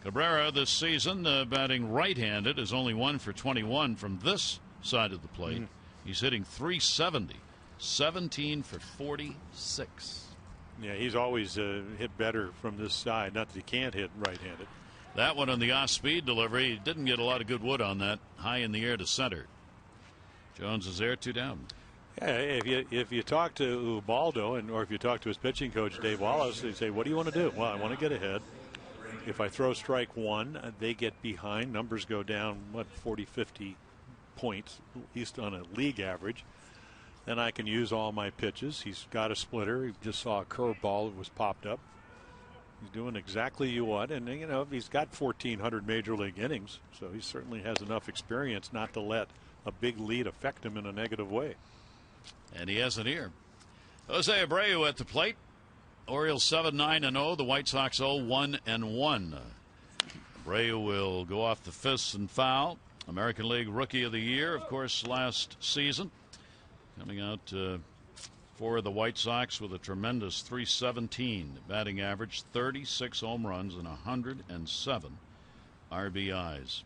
Cabrera this season batting right-handed is only 1 for 21 from this side of the plate. He's hitting .370, 17 for 46. Yeah, he's always hit better from this side. Not that he can't hit right-handed. That one on the off-speed delivery, he didn't get a lot of good wood on that. High in the air to center. Jones is there, 2 down. Yeah, if you talk to Ubaldo or if you talk to his pitching coach Dave Wallace, they say, "What do you want to do?" Well, I want to get ahead. If I throw strike 1, they get behind. Numbers go down, 40, 50 points, at least on a league average. Then I can use all my pitches. He's got a splitter. He just saw a curveball that was popped up. He's doing exactly you want. And, he's got 1,400 major league innings, so he certainly has enough experience not to let a big lead affect him in a negative way. And he has it here. Jose Abreu at the plate. Orioles 7-9-0. The White Sox 0-1-1. Abreu will go off the fists and foul. American League Rookie of the Year, of course, last season. Coming out for the White Sox with a tremendous .317 batting average, 36 home runs, and 107 RBIs.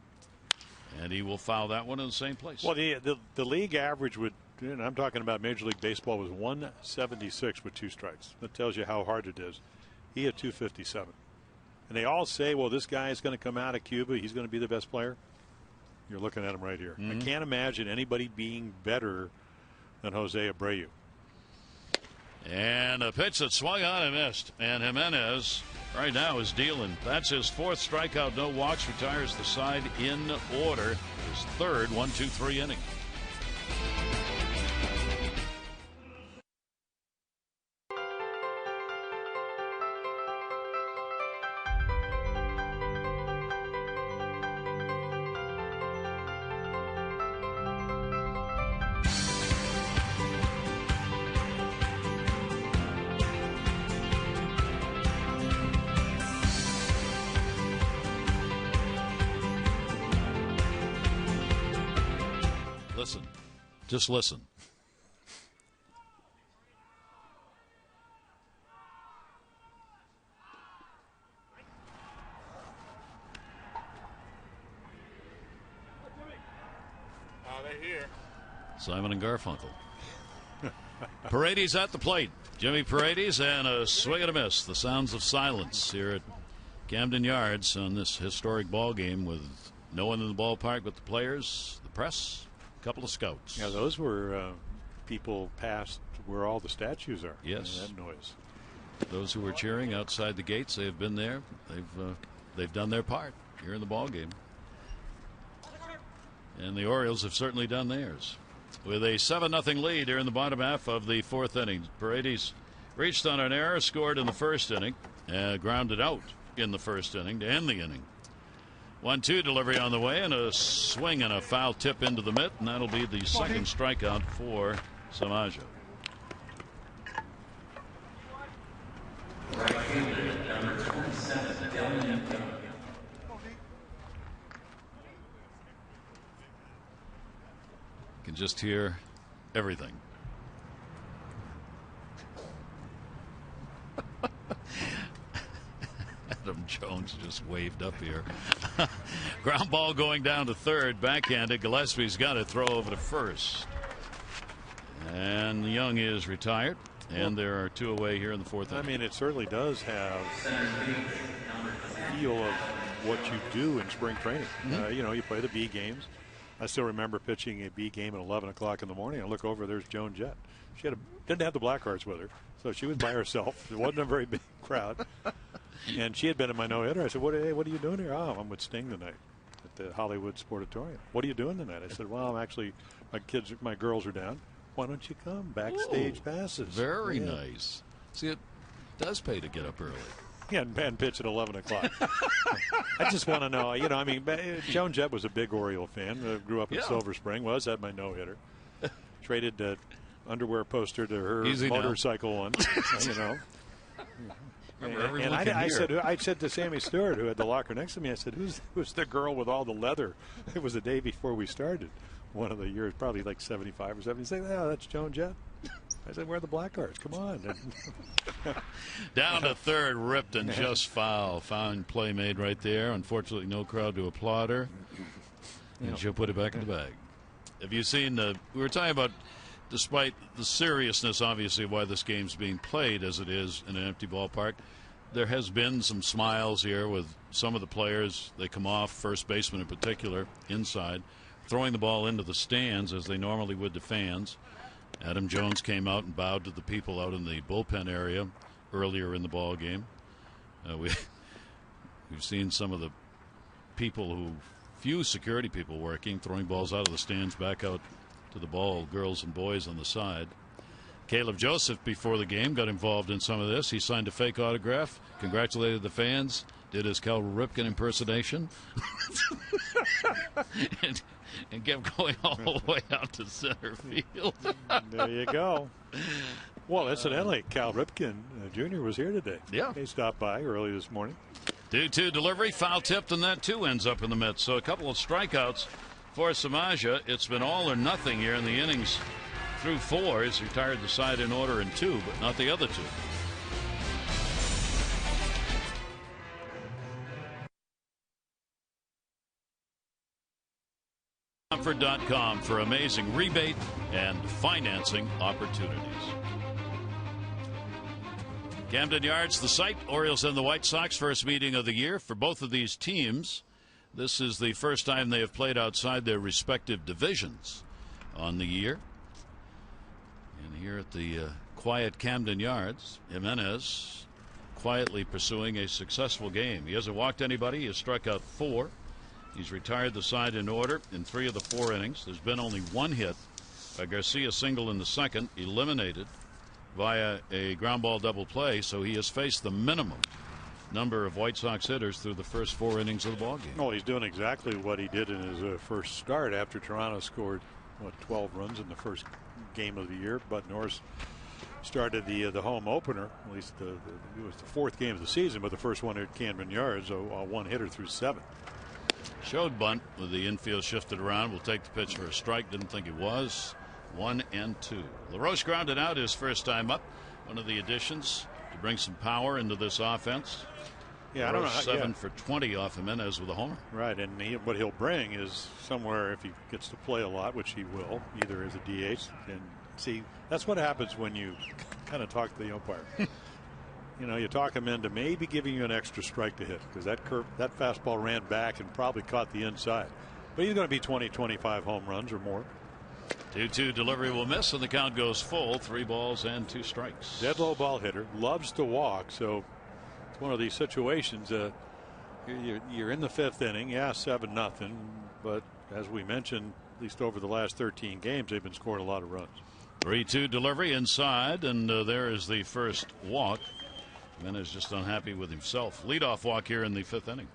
And he will foul that one in the same place. Well, the league average would, and I'm talking about Major League Baseball, was 176 with 2 strikes. That tells you how hard it is. He had 257. And they all say, well, this guy is going to come out of Cuba. He's going to be the best player. You're looking at him right here. I can't imagine anybody being better than Jose Abreu. And a pitch that swung on and missed. And Jimenez right now is dealing. That's his 4th strikeout, no walks, retires the side in order. His 3rd 1-2-3 inning. Listen. Just listen. They're here. Simon and Garfunkel. Paredes at the plate. Jimmy Paredes, and a swing and a miss. The sounds of silence here at Camden Yards on this historic ball game with no one in the ballpark but the players, the press, a couple of scouts. Yeah, those were people past where all the statues are. Yes. That noise. Those who were cheering outside the gates, they have been there. They've done their part here in the ball game. And the Orioles have certainly done theirs. With a 7-0 lead here in the bottom half of the 4th inning. Paredes reached on an error, scored in the 1st inning, grounded out in the 1st inning to end the inning. 1-2 delivery on the way, and a swing and a foul tip into the mitt, and that'll be the 2nd strikeout for Samardzija. Number 27, Dylan. Can just hear everything. Adam Jones just waved up here. Ground ball going down to third, backhanded. Gillespie's got it, throw over to first. And Young is retired, and there are two away here in the fourth inning. I mean, it certainly does have a feel of what you do in spring training. You know, you play the B games. I still remember pitching a B game at 11 o'clock in the morning. I look over, there's Joan Jett. She didn't have the Blackhearts with her, so she was by herself. It wasn't a very big crowd. And she had been in my no-hitter. I said, what are you doing here? Oh, I'm with Sting tonight at the Hollywood Sportatorium. What are you doing tonight? I said, well, I'm actually, my girls are down. Why don't you come? Backstage passes. Very nice. See, it does pay to get up early. Yeah, and pitch at 11 o'clock. I just want to know, you know, I mean, Joan Jett was a big Oriole fan. Grew up in Silver Spring. Was had my no-hitter. Traded underwear poster to her motorcycle one, you know. And I said to Sammy Stewart, who had the locker next to me, I said, who's the girl with all the leather? It was the day before we started. One of the years, probably like 75 or 70. He said, "Yeah, that's Joan Jett." I said, "Where are the Blackhearts? Come on." Down to third, ripped and just foul. Fine play made right there. Unfortunately, no crowd to applaud her. And she'll put it back in the bag. Have you seen we were talking about, despite the seriousness, obviously, of why this game's being played as it is in an empty ballpark, there has been some smiles here with some of the players. They come off, first baseman in particular, inside, throwing the ball into the stands as they normally would to fans. Adam Jones came out and bowed to the people out in the bullpen area earlier in the ball game. We've seen some of the people few security people working, throwing balls out of the stands back out to the ball, girls and boys on the side. Caleb Joseph, before the game, got involved in some of this. He signed a fake autograph, congratulated the fans, did his Cal Ripken impersonation, and kept going all the way out to center field. There you go. Well, incidentally, Cal Ripken Jr. was here today. Yeah. He stopped by early this morning. 2-2 delivery, foul tipped, and that too ends up in the midst. So a couple of strikeouts for Samardzija. It's been all or nothing here in the innings through four. He's retired the side in order in two, but not the other two. Comfort.com for amazing rebate and financing opportunities. Camden Yards, the site. Orioles and the White Sox, first meeting of the year for both of these teams. This is the first time they have played outside their respective divisions on the year. And here at the quiet Camden Yards, Jimenez quietly pursuing a successful game. He hasn't walked anybody. He has struck out 4. He's retired the side in order in 3 of the 4 innings. There's been only 1 hit. A Garcia single in the second, eliminated via a ground ball double play, so he has faced the minimum number of White Sox hitters through the first 4 innings of the ball game. Well, he's doing exactly what he did in his first start after Toronto scored 12 runs in the first game of the year. Bud Norris started the home opener. At least it was the 4th game of the season, but the first one at Camden Yards, a 1-hitter through 7. Showed bunt with the infield shifted around. Will take the pitch for a strike. Didn't think it was. 1-2. LaRoche grounded out his first time up. One of the additions to bring some power into this offense. Yeah, I don't know. 7 for 20 off Jimenez with a homer. Right, and what he'll bring is somewhere, if he gets to play a lot, which he will, either as a DH. And see, that's what happens when you kind of talk to the umpire. You know, you talk him into maybe giving you an extra strike to hit, because that fastball ran back and probably caught the inside. But he's going to be 20-25 home runs or more. 2-2 delivery will miss, and the count goes full. 3 balls and 2 strikes. Dead low ball hitter, loves to walk, so it's one of these situations. You're in the 5th inning, 7-0, but as we mentioned, at least over the last 13 games, they've been scoring a lot of runs. 3-2 delivery inside, and there is the first walk. Jimenez just unhappy with himself. Leadoff walk here in the 5th inning.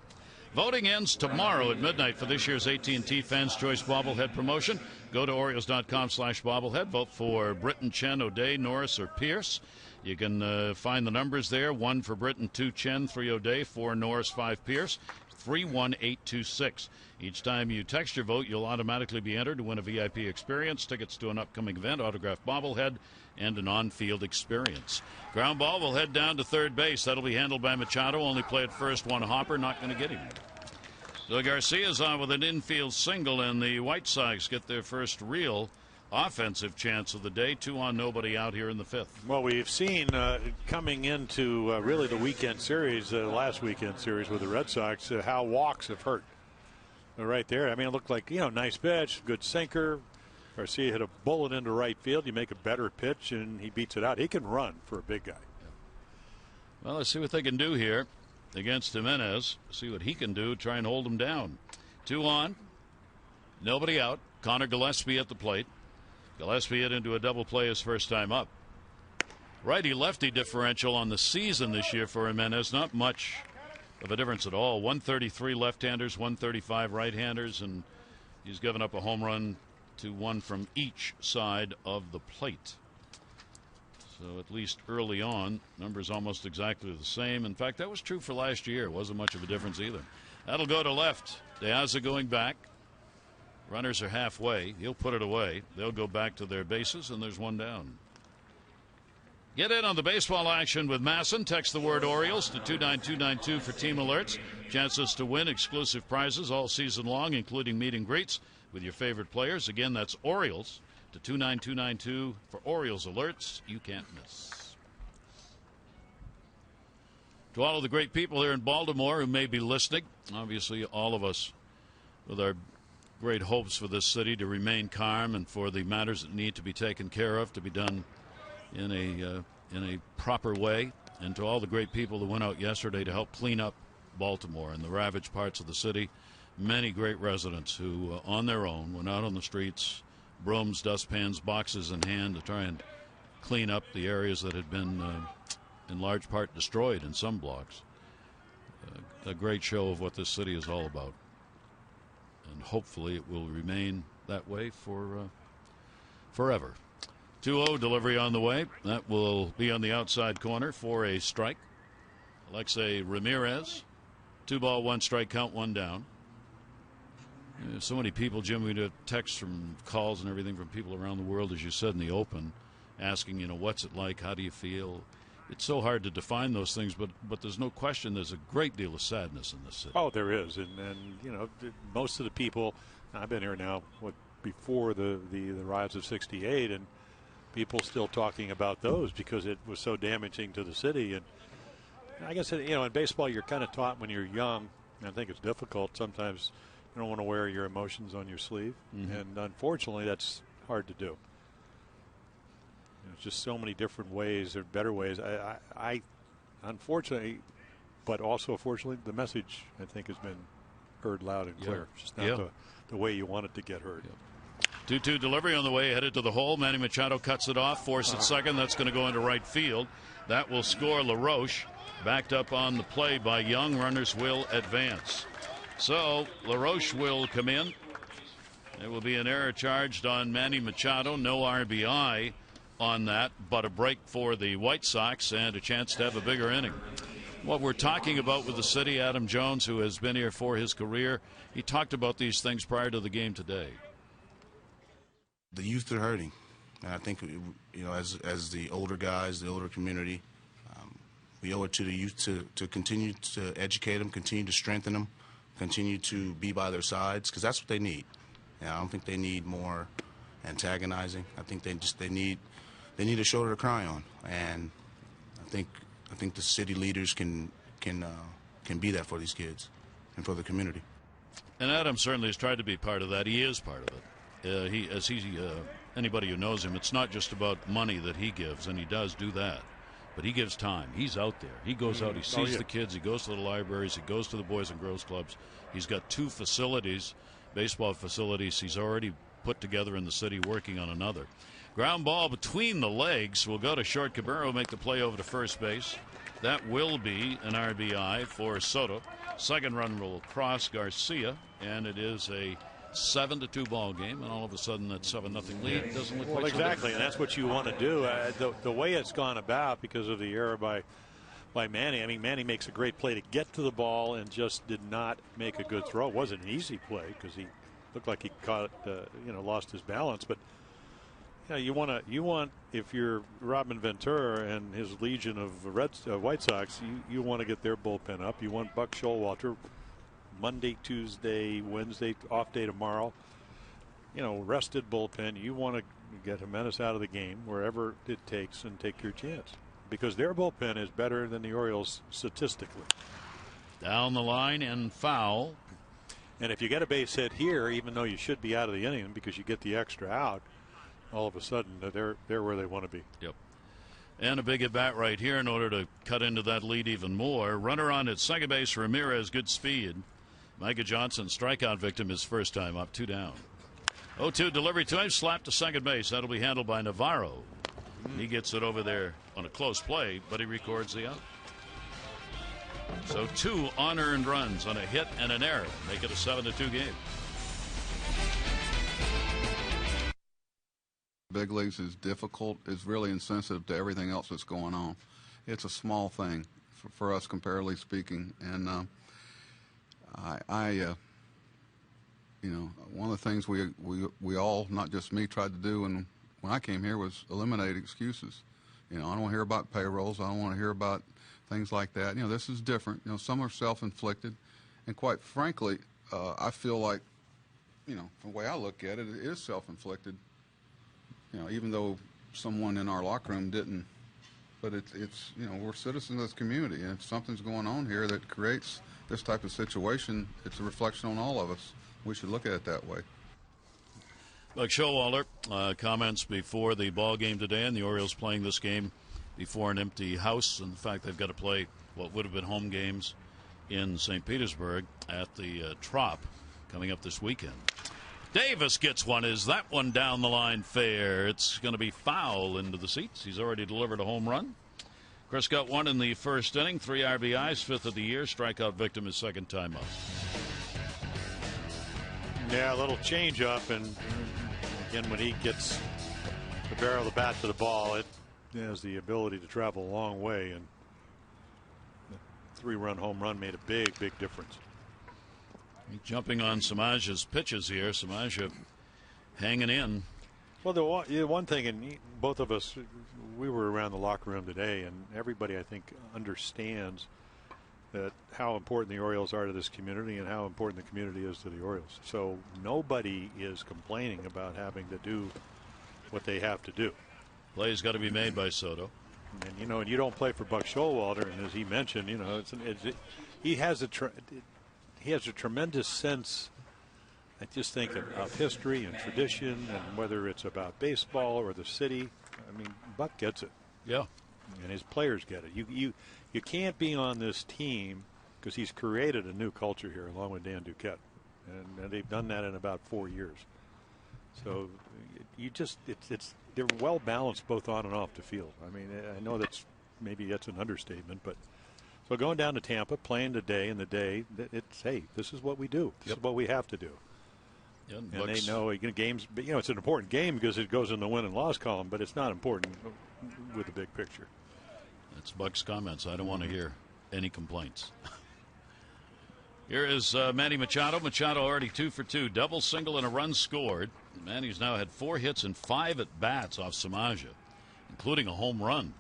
Voting ends tomorrow at midnight for this year's AT&T Fans Choice Bobblehead promotion. Go to Orioles.com/bobblehead. Vote for Britton, Chen, O'Day, Norris, or Pierce. You can find the numbers there. 1 for Britton, 2 Chen, 3 O'Day, 4 Norris, 5 Pierce. 31826. Each time you text your vote, you'll automatically be entered to win a VIP experience, tickets to an upcoming event, autographed bobblehead, and an on-field experience. Ground ball will head down to third base. That'll be handled by Machado. Only play at first, one hopper, not going to get him. So Garcia's on with an infield single, and the White Sox get their first real offensive chance of the day. 2 on, nobody out here in the 5th. Well, we've seen coming into really the weekend series, last weekend series with the Red Sox, how walks have hurt. Right there. I mean, it looked like, nice pitch, good sinker. Garcia hit a bullet into right field. You make a better pitch, and he beats it out. He can run for a big guy. Well, let's see what they can do here against Jimenez. See what he can do, try and hold him down. 2 on, nobody out. Connor Gillespie at the plate. Gillespie hit into a double play his first time up. Righty-lefty differential on the season this year for Jimenez, not much of a difference at all. 133 left-handers, 135 right-handers, and he's given up a home run to one from each side of the plate. So at least early on, numbers almost exactly the same. In fact, that was true for last year. It wasn't much of a difference either. That'll go to left. De Aza going back. Runners are halfway. He'll put it away. They'll go back to their bases, and there's one down. Get in on the baseball action with Masson. Text the word Orioles to 29292 for team alerts. Chances to win exclusive prizes all season long, including meet and greets with your favorite players. Again, that's Orioles to 29292 for Orioles alerts you can't miss. To all of the great people here in Baltimore who may be listening, obviously all of us with our great hopes for this city to remain calm and for the matters that need to be taken care of to be done in a proper way, and to all the great people that went out yesterday to help clean up Baltimore and the ravaged parts of the city. Many great residents who on their own went out on the streets, brooms, dustpans, boxes in hand, to try and clean up the areas that had been in large part destroyed in some blocks. A great show of what this city is all about, and hopefully it will remain that way for forever. 2-0 delivery on the way. That will be on the outside corner for a strike. Alexei Ramirez. 2 ball, 1 strike count, 1 down. So many people, Jim, we get texts from calls and everything from people around the world, as you said in the open, asking, what's it like? How do you feel? It's so hard to define those things, but there's no question there's a great deal of sadness in this city. Oh, there is. And most of the people, I've been here now, before the riots of '68, and people still talking about those because it was so damaging to the city. And I guess, in baseball, you're kind of taught when you're young, and I think it's difficult. Sometimes you don't want to wear your emotions on your sleeve. Mm-hmm. And unfortunately, that's hard to do. There's just so many different ways or better ways. I unfortunately, but also fortunately, the message, I think, has been heard loud and clear. It's just not the way you want it to get heard. 2-2 delivery on the way, headed to the hole. Manny Machado cuts it off, force at second. That's going to go into right field. That will score LaRoche. Backed up on the play by Young. Runners will advance. So LaRoche will come in. There will be an error charged on Manny Machado. No RBI on that, but a break for the White Sox and a chance to have a bigger inning. What we're talking about with the city, Adam Jones, who has been here for his career, he talked about these things prior to the game today. The youth are hurting, and I think as the older guys, the older community, we owe it to the youth to continue to educate them, continue to strengthen them, continue to be by their sides, because that's what they need. I don't think they need more antagonizing. I think they need a shoulder to cry on, and I think the city leaders can be that for these kids and for the community. And Adam certainly has tried to be part of that. He is part of it. Anybody who knows him, it's not just about money that he gives, and he does do that, but he gives time. He's out there. He goes out. He sees the kids. He goes to the libraries. He goes to the Boys and Girls Clubs. He's got 2 facilities, baseball facilities, he's already put together in the city, working on another. Ground ball between the legs will go to short. Cabrera will make the play over to first base. That will be an RBI for Soto. Second run will cross Garcia, and it is a 7-2 ball game, and all of a sudden that 7-0 lead doesn't look like exactly, and that's what you want to do. The way it's gone about because of the error by by Manny. I mean, Manny makes a great play to get to the ball and just did not make a good throw. It wasn't an easy play because he looked like he caught, lost his balance. But you want if you're Robin Ventura and his legion of White Sox, you want to get their bullpen up. You want Buck Showalter Monday, Tuesday, Wednesday, off day tomorrow. Rested bullpen. You want to get Jimenez out of the game wherever it takes and take your chance, because their bullpen is better than the Orioles statistically. Down the line and foul. And if you get a base hit here, even though you should be out of the inning because you get the extra out, all of a sudden they're where they want to be. Yep. And a big at bat right here in order to cut into that lead even more. Runner on at second base. Ramirez, good speed. Micah Johnson, strikeout victim, his first time up, 2 down. 0-2 delivery to him, slapped to second base. That'll be handled by Navarro. He gets it over there on a close play, but he records the out. So 2 unearned runs on a hit and an error. Make it a 7-2 game. Big leagues is difficult. It's really insensitive to everything else that's going on. It's a small thing for us, comparatively speaking. And one of the things we all, not just me, tried to do when I came here was eliminate excuses. I don't want to hear about payrolls. I don't want to hear about things like that. This is different. Some are self-inflicted, and quite frankly, I feel like, from the way I look at it, it is self-inflicted. Even though someone in our locker room didn't, but it's we're citizens of this community, and if something's going on here that creates this type of situation, it's a reflection on all of us. We should look at it that way. Buck Showalter comments before the ball game today, and the Orioles playing this game before an empty house, and the fact they've got to play what would have been home games in St. Petersburg at the Trop coming up this weekend. Davis gets one. Is that one down the line fair? It's going to be foul into the seats. He's already delivered a home run. Chris got one in the first inning, 3 RBIs, 5th of the year. Strikeout victim his second time up. Yeah, a little change up, and again, when he gets the barrel of the bat to the ball, it has the ability to travel a long way, and the 3-run home run made a big difference. Jumping on Samardzija's pitches here. Samardzija hanging in. Well, the one thing, and both of us, we were around the locker room today, and everybody, I think, understands that how important the Orioles are to this community and how important the community is to the Orioles. So nobody is complaining about having to do what they have to do. Play's got to be made by Soto. And and you don't play for Buck Showalter, and as he mentioned, he has a tremendous sense, I just think, of history and tradition, and whether it's about baseball or the city. I mean, Buck gets it. Yeah. And his players get it. You can't be on this team because he's created a new culture here along with Dan Duquette. And they've done that in about 4 years. So they're well balanced both on and off the field. I mean, I know that's an understatement, but so going down to Tampa, playing today, and it's, hey, this is what we do. This is what we have to do. Yeah, and they know games. It's an important game because it goes in the win and loss column, but it's not important with the big picture. That's Buck's comments. I don't want to hear any complaints. Here is Manny Machado. Machado already 2 for 2, double, single, and a run scored. Manny's now had 4 hits and 5 at bats off Samardzija, including a home run.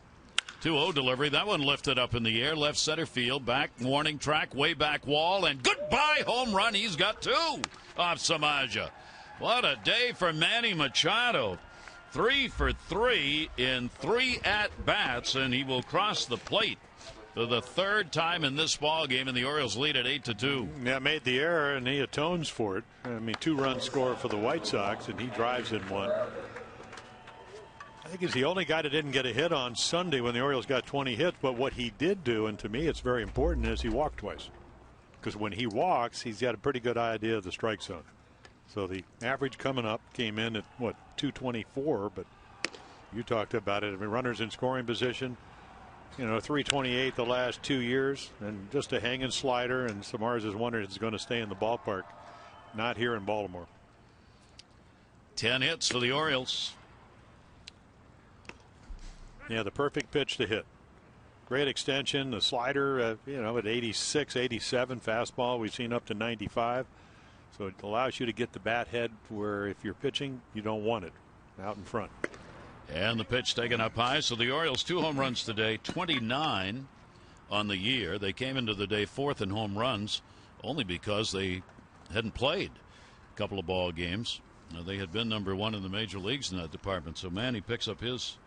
2-0 delivery. That one lifted up in the air, left center field, back warning track, way back wall, and goodbye home run. He's got 2 off Samardzija. What a day for Manny Machado. 3 for 3 in 3 at bats, and he will cross the plate for the 3rd time in this ball game, and the Orioles lead at 8-2. Yeah, made the error, and he atones for it. I mean, 2-run score for the White Sox, and he drives in one. I think he's the only guy that didn't get a hit on Sunday when the Orioles got 20 hits. But what he did do, and to me it's very important, is he walked twice. Because when he walks, he's got a pretty good idea of the strike zone. So the average coming up came in at, 224, but you talked about it. I mean, runners in scoring position, 328 the last 2 years, and just a hanging slider, and Samardzija is wondering if it's going to stay in the ballpark. Not here in Baltimore. 10 hits for the Orioles. Yeah, the perfect pitch to hit. Great extension. The slider, at 86, 87 fastball. We've seen up to 95. So it allows you to get the bat head where if you're pitching, you don't want it out in front. And the pitch taken up high. So the Orioles 2 home runs today, 29 on the year. They came into the day 4th in home runs only because they hadn't played a couple of ball games. They had been number 1 in the major leagues in that department. So Manny picks up his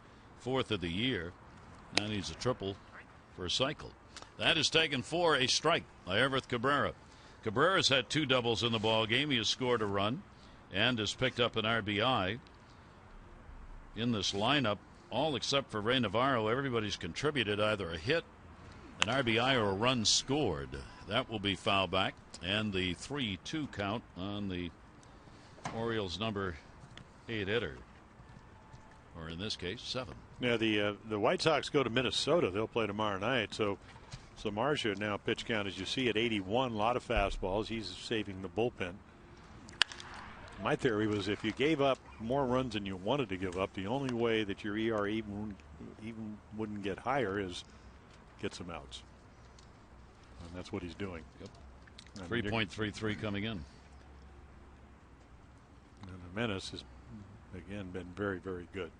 4th of the year. Now needs a triple for a cycle. That is taken for a strike by Everth Cabrera. Cabrera's had 2 doubles in the ball game. He has scored a run and has picked up an RBI. In this lineup, all except for Ray Navarro, everybody's contributed either a hit, an RBI, or a run scored. That will be foul back, and the 3-2 count on the Orioles' number 8 hitter, or in this case 7. Yeah, the White Sox go to Minnesota. They'll play tomorrow night. So Samardzija now pitch count, as you see, at 81. A lot of fastballs. He's saving the bullpen. My theory was if you gave up more runs than you wanted to give up, the only way that your ERA even wouldn't get higher is get some outs. And that's what he's doing. Yep. 3.33 coming in. And Jimenez has, again, been very, very good.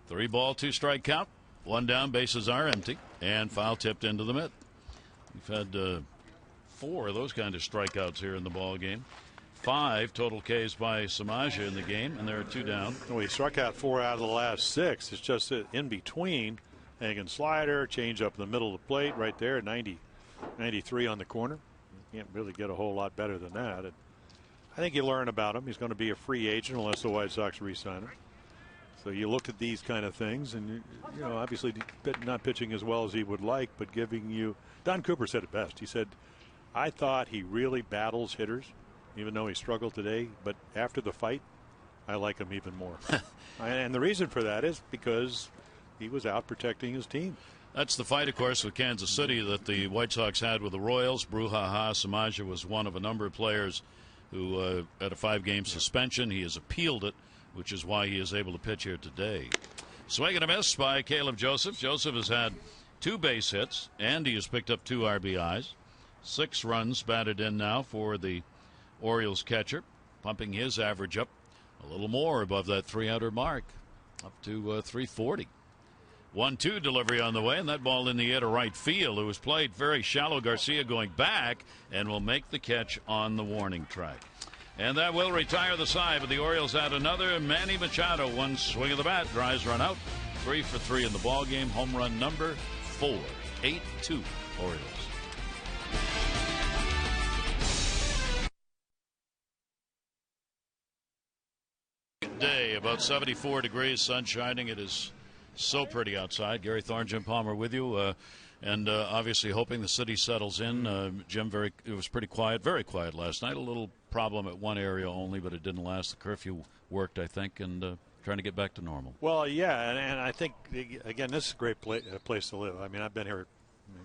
3-ball, 2-strike count. 1 down, bases are empty, and foul tipped into the mitt. We've had 4 of those kind of strikeouts here in the ball game. 5 total Ks by Samardzija in the game, and there are 2 down. Well, he struck out 4 out of the last 6. It's just in between. Hanging slider, change up in the middle of the plate right there, 93 on the corner. You can't really get a whole lot better than that. And I think you learn about him. He's going to be a free agent unless the White Sox re-sign him. So you look at these kind of things, and obviously not pitching as well as he would like, but giving you. Don Cooper said it best. He said, "I thought he really battles hitters, even though he struggled today. But after the fight, I like him even more." And the reason for that is because he was out protecting his team. That's the fight, of course, with Kansas City that the White Sox had with the Royals. Brouhaha. Samardzija was one of a number of players who had a 5-game suspension. He has appealed it, which is why he is able to pitch here today. Swing and a miss by Caleb Joseph. Joseph has had 2 base hits, and he has picked up 2 RBIs. 6 runs batted in now for the Orioles catcher, pumping his average up a little more above that 300 mark, up to 340. 1-2 delivery on the way, and that ball in the air to right field. It was played very shallow. Garcia going back and will make the catch on the warning track. And that will retire the side, but the Orioles add another. Manny Machado, 1 swing of the bat, drives run out. 3 for 3 in the ball game. Home run number 4. 8-2 Orioles. Day, about 74 degrees, sun shining. It is so pretty outside. Gary Thorne, Jim Palmer with you, and obviously hoping the city settles in. Jim, it was pretty quiet, very quiet last night. A little problem at one area only, but it didn't last. The curfew worked, I think, and trying to get back to normal. Well, yeah, and I think, again, this is a great place to live. I mean, I've been here.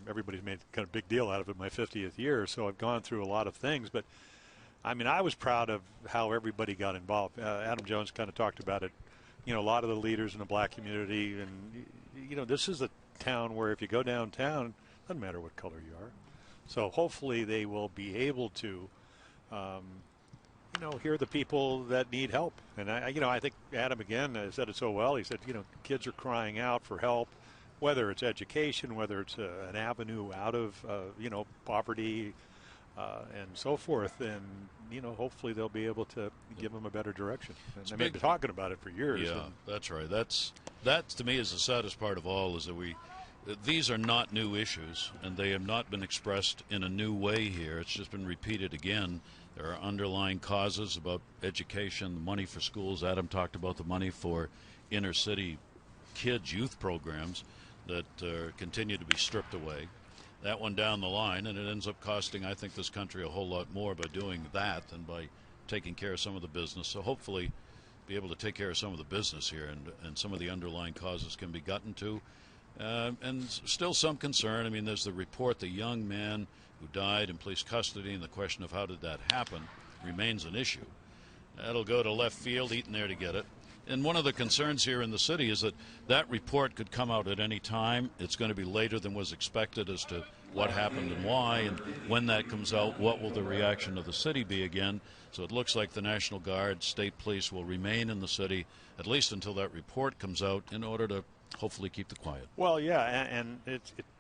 Everybody's made kind of big deal out of it my 50th year, so I've gone through a lot of things, but I mean, I was proud of how everybody got involved. Adam Jones kind of talked about it. A lot of the leaders in the black community, and this is a town where if you go downtown, it doesn't matter what color you are. So hopefully they will be able to, hear the people that need help. And I think Adam again said it so well. He said, kids are crying out for help, whether it's education, whether it's an avenue out of, poverty. And so forth, and hopefully they'll be able to give them a better direction. And they've been talking about it for years. Yeah, that's right. That to me is the saddest part of all, is that these are not new issues, and they have not been expressed in a new way here. It's just been repeated again. There are underlying causes about education, the money for schools. Adam talked about the money for inner city kids' youth programs that continue to be stripped away. That one down the line, and it ends up costing, I think, this country a whole lot more by doing that than by taking care of some of the business. So hopefully be able to take care of some of the business here, and some of the underlying causes can be gotten to. And still some concern. I mean, there's the report, the young man who died in police custody, and the question of how did that happen remains an issue. That'll go to left field. Eaton there to get it. And one of the concerns here in the city is that that report could come out at any time. It's going to be later than was expected as to what happened and why. And when that comes out, what will the reaction of the city be again? So it looks like the National Guard, state police will remain in the city at least until that report comes out in order to hopefully keep the quiet. Well, yeah, and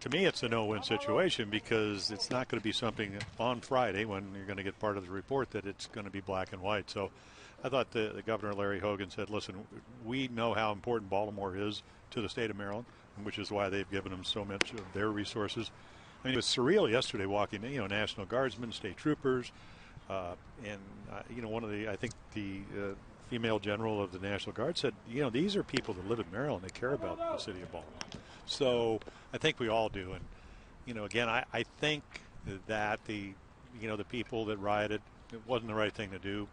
to me it's a no-win situation because it's not going to be something on Friday when you're going to get part of the report that it's going to be black and white. So I thought the Governor, Larry Hogan, said, listen, we know how important Baltimore is to the state of Maryland, which is why they've given them so much of their resources. I mean, it was surreal yesterday walking, National Guardsmen, state troopers, one of the, I think the female general of the National Guard said, these are people that live in Maryland. They care about the city of Baltimore. So I think we all do. And, again, I think that the people that rioted, it wasn't the right thing to do.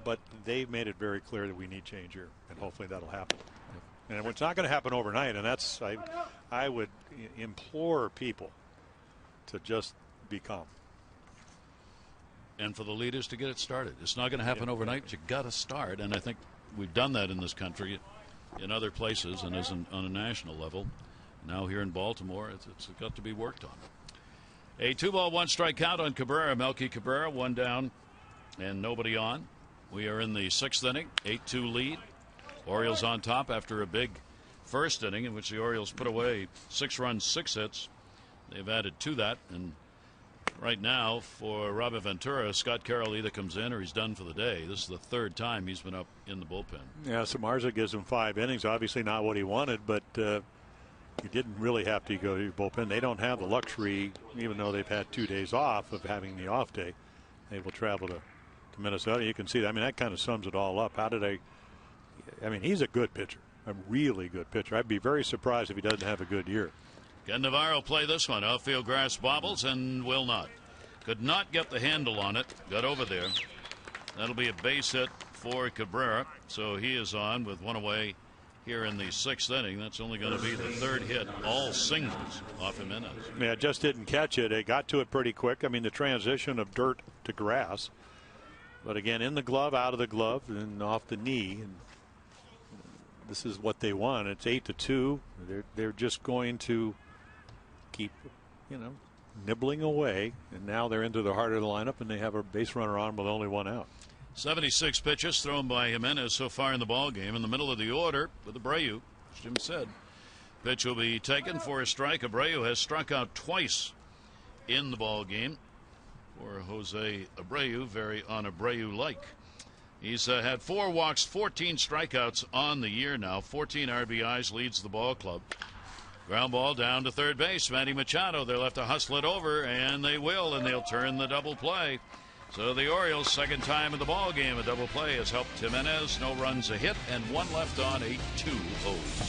But they've made it very clear that we need change here, and hopefully that'll happen. And it's not going to happen overnight, and that's I would implore people to just be calm. And for the leaders to get it started. It's not going to happen overnight, but you got to start. And I think we've done that in this country, in other places, and on a national level. Now here in Baltimore, it's got to be worked on. A 2-ball, 1-strike count on Cabrera. Melky Cabrera, 1 down and nobody on. We are in the 6th inning, 8-2 lead. Orioles on top after a big first inning in which the Orioles put away 6 runs, 6 hits. They've added to that, and right now for Robert Ventura, Scott Carroll either comes in or he's done for the day. This is the 3rd time he's been up in the bullpen. Yeah, Samardzija gives him 5 innings. Obviously not what he wanted, but he didn't really have to go to your bullpen. They don't have the luxury, even though they've had 2 days off, of having the off day. They will travel to Minnesota. You can see that. I mean, that kind of sums it all up. He's a good pitcher, a really good pitcher. I'd be very surprised if he doesn't have a good year. Can Navarro play this one? Outfield grass bobbles and will not. Could not get the handle on it. Got over there. That'll be a base hit for Cabrera. So he is on with 1 away here in the 6th inning. That's only going to be the 3rd hit, all singles off Jimenez. Yeah, just didn't catch it. They got to it pretty quick. I mean, the transition of dirt to grass. But again, in the glove, out of the glove, and off the knee. And this is what they want. It's 8-2. They're just going to keep, nibbling away. And now they're into the heart of the lineup, and they have a base runner on with only 1 out. 76 pitches thrown by Jimenez so far in the ball game. In the middle of the order with Abreu, as Jim said. Pitch will be taken for a strike. Abreu has struck out twice in the ball game. For Jose Abreu, very un-Abreu-like. He's had 4 walks, 14 strikeouts on the year now. 14 RBIs, leads the ball club. Ground ball down to third base. Manny Machado, they'll have to hustle it over, and they will, and they'll turn the double play. So the Orioles, 2nd time in the ball game, a double play has helped Jimenez. No runs, a hit, and 1 left on. 8-2 O's.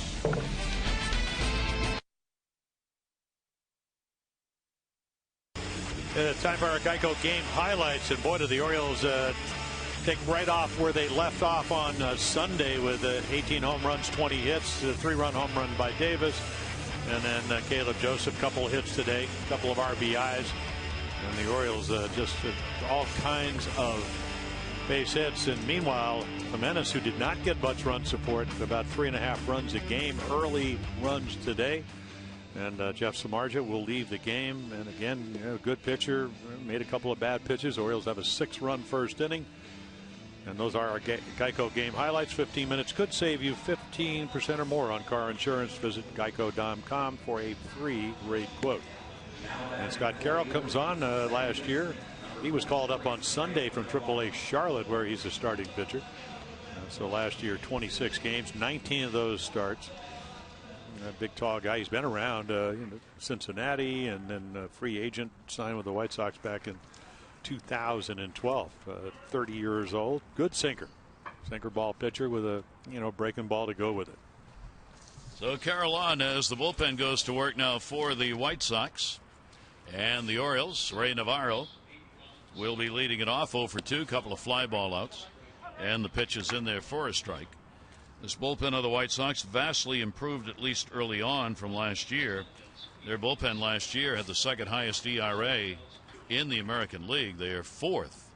Time for our Geico game highlights, and boy, do the Orioles take right off where they left off on Sunday with 18 home runs, 20 hits, a 3-run home run by Davis, and then Caleb Joseph, couple of hits today, couple of RBIs, and the Orioles just all kinds of base hits. And meanwhile, Jimenez, who did not get much run support, about 3.5 runs a game, early runs today. And Jeff Samardzija will leave the game. And again, good pitcher, made a couple of bad pitches. Orioles have a 6-run first inning. And those are our Geico game highlights. 15 minutes could save you 15% or more on car insurance. Visit geico.com for a free rate quote. And Scott Carroll comes on last year. He was called up on Sunday from AAA Charlotte, where he's a starting pitcher. So last year, 26 games, 19 of those starts. A big tall guy. He's been around Cincinnati, and then free agent, signed with the White Sox back in 2012. 30 years old. Good sinker ball pitcher with a breaking ball to go with it. So Carroll on as the bullpen goes to work now for the White Sox, and the Orioles. Ray Navarro will be leading it off. 0 for 2, couple of fly ball outs, and the pitch is in there for a strike. This bullpen of the White Sox vastly improved, at least early on, from last year. Their bullpen last year had the 2nd highest ERA in the American League. They are 4th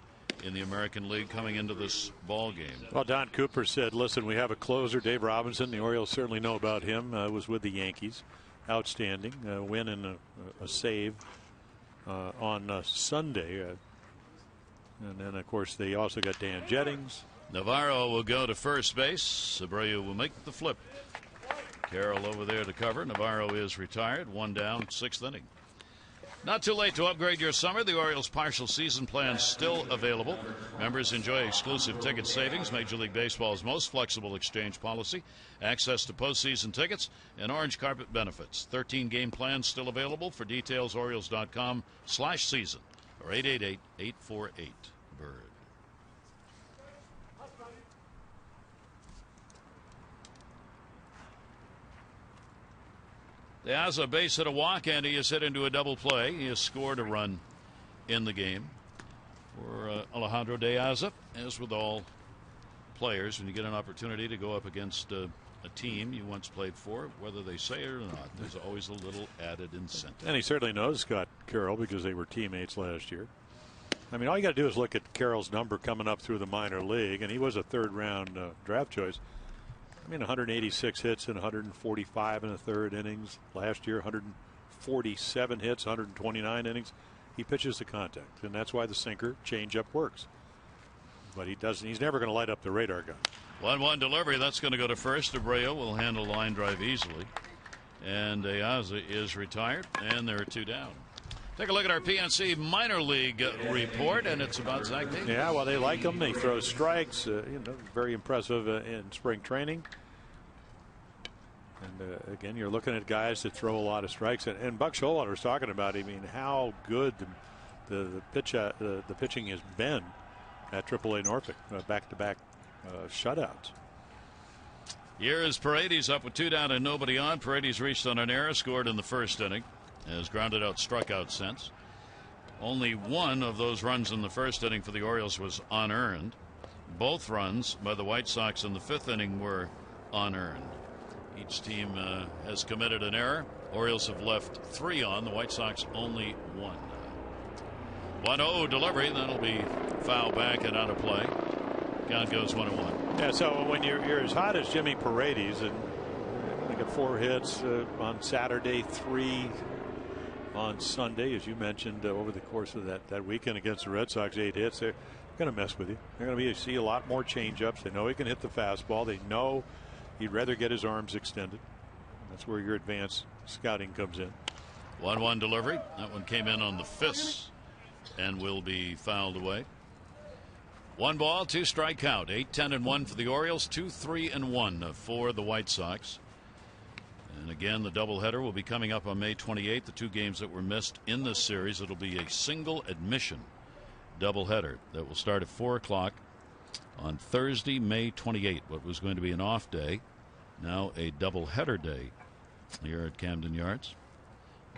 in the American League coming into this ball game. Well, Don Cooper said, listen, we have a closer, Dave Robinson. The Orioles certainly know about him. Was with the Yankees. Outstanding. Win and a save on Sunday. And then, of course, they also got Dan Jennings. Navarro will go to first base. Abreu will make the flip. Carroll over there to cover. Navarro is retired. 1 down, 6th inning. Not too late to upgrade your summer. The Orioles partial season plan still available. Members enjoy exclusive ticket savings, Major League Baseball's most flexible exchange policy, access to postseason tickets, and orange carpet benefits. 13 game plans still available. For details, Orioles.com/season or 888-848-BIRD. De Aza base hit a walk, and he is hit into a double play. He has scored a run in the game for Alejandro De Aza. As with all players, when you get an opportunity to go up against a team you once played for, whether they say it or not, there's always a little added incentive. And he certainly knows Scott Carroll because they were teammates last year. I mean, all you got to do is look at Carroll's number coming up through the minor league, and he was a 3rd round draft choice. I mean, 186 hits and 145 in the 3rd innings. Last year, 147 hits, 129 innings. He pitches to contact, and that's why the sinker changeup works. But he doesn't. He's never going to light up the radar gun. 1-1 delivery. That's going to go to first. Abreu will handle line drive easily, and De Aza is retired, and there are 2 down. Take a look at our PNC minor league report, and it's about Zach Davies. Yeah, well, they like him. They throw strikes. Very impressive in spring training. And again, you're looking at guys that throw a lot of strikes. And Buck Showalter was talking about, I mean, how good the pitching has been at AAA Norfolk, back-to-back shutouts. Here is Paredes up with 2 down and nobody on. Paredes reached on an error, scored in the 1st inning. Has grounded out, struck out since. Only 1 of those runs in the 1st inning for the Orioles was unearned. Both runs by the White Sox in the 5th inning were unearned. Each team has committed an error. Orioles have left 3 on. The White Sox only 1. 1-0 delivery. That'll be foul back and out of play. Count goes 1-1. Yeah, so when you're as hot as Jimmy Paredes, and they got 4 hits on Saturday, 3 on Sunday, as you mentioned, over the course of that weekend against the Red Sox, 8 hits. They're going to mess with you. They're going to see a lot more changeups. They know he can hit the fastball. They know he'd rather get his arms extended. That's where your advanced scouting comes in. 1-1 delivery. That one came in on the fist and will be fouled away. 1 ball, 2 strike count. 8-10-1 for the Orioles. 2-3-1 for the White Sox. And again, the doubleheader will be coming up on May 28th. The 2 games that were missed in this series, it'll be a single admission doubleheader that will start at 4 o'clock on Thursday, May 28th. What was going to be an off day, now a doubleheader day here at Camden Yards.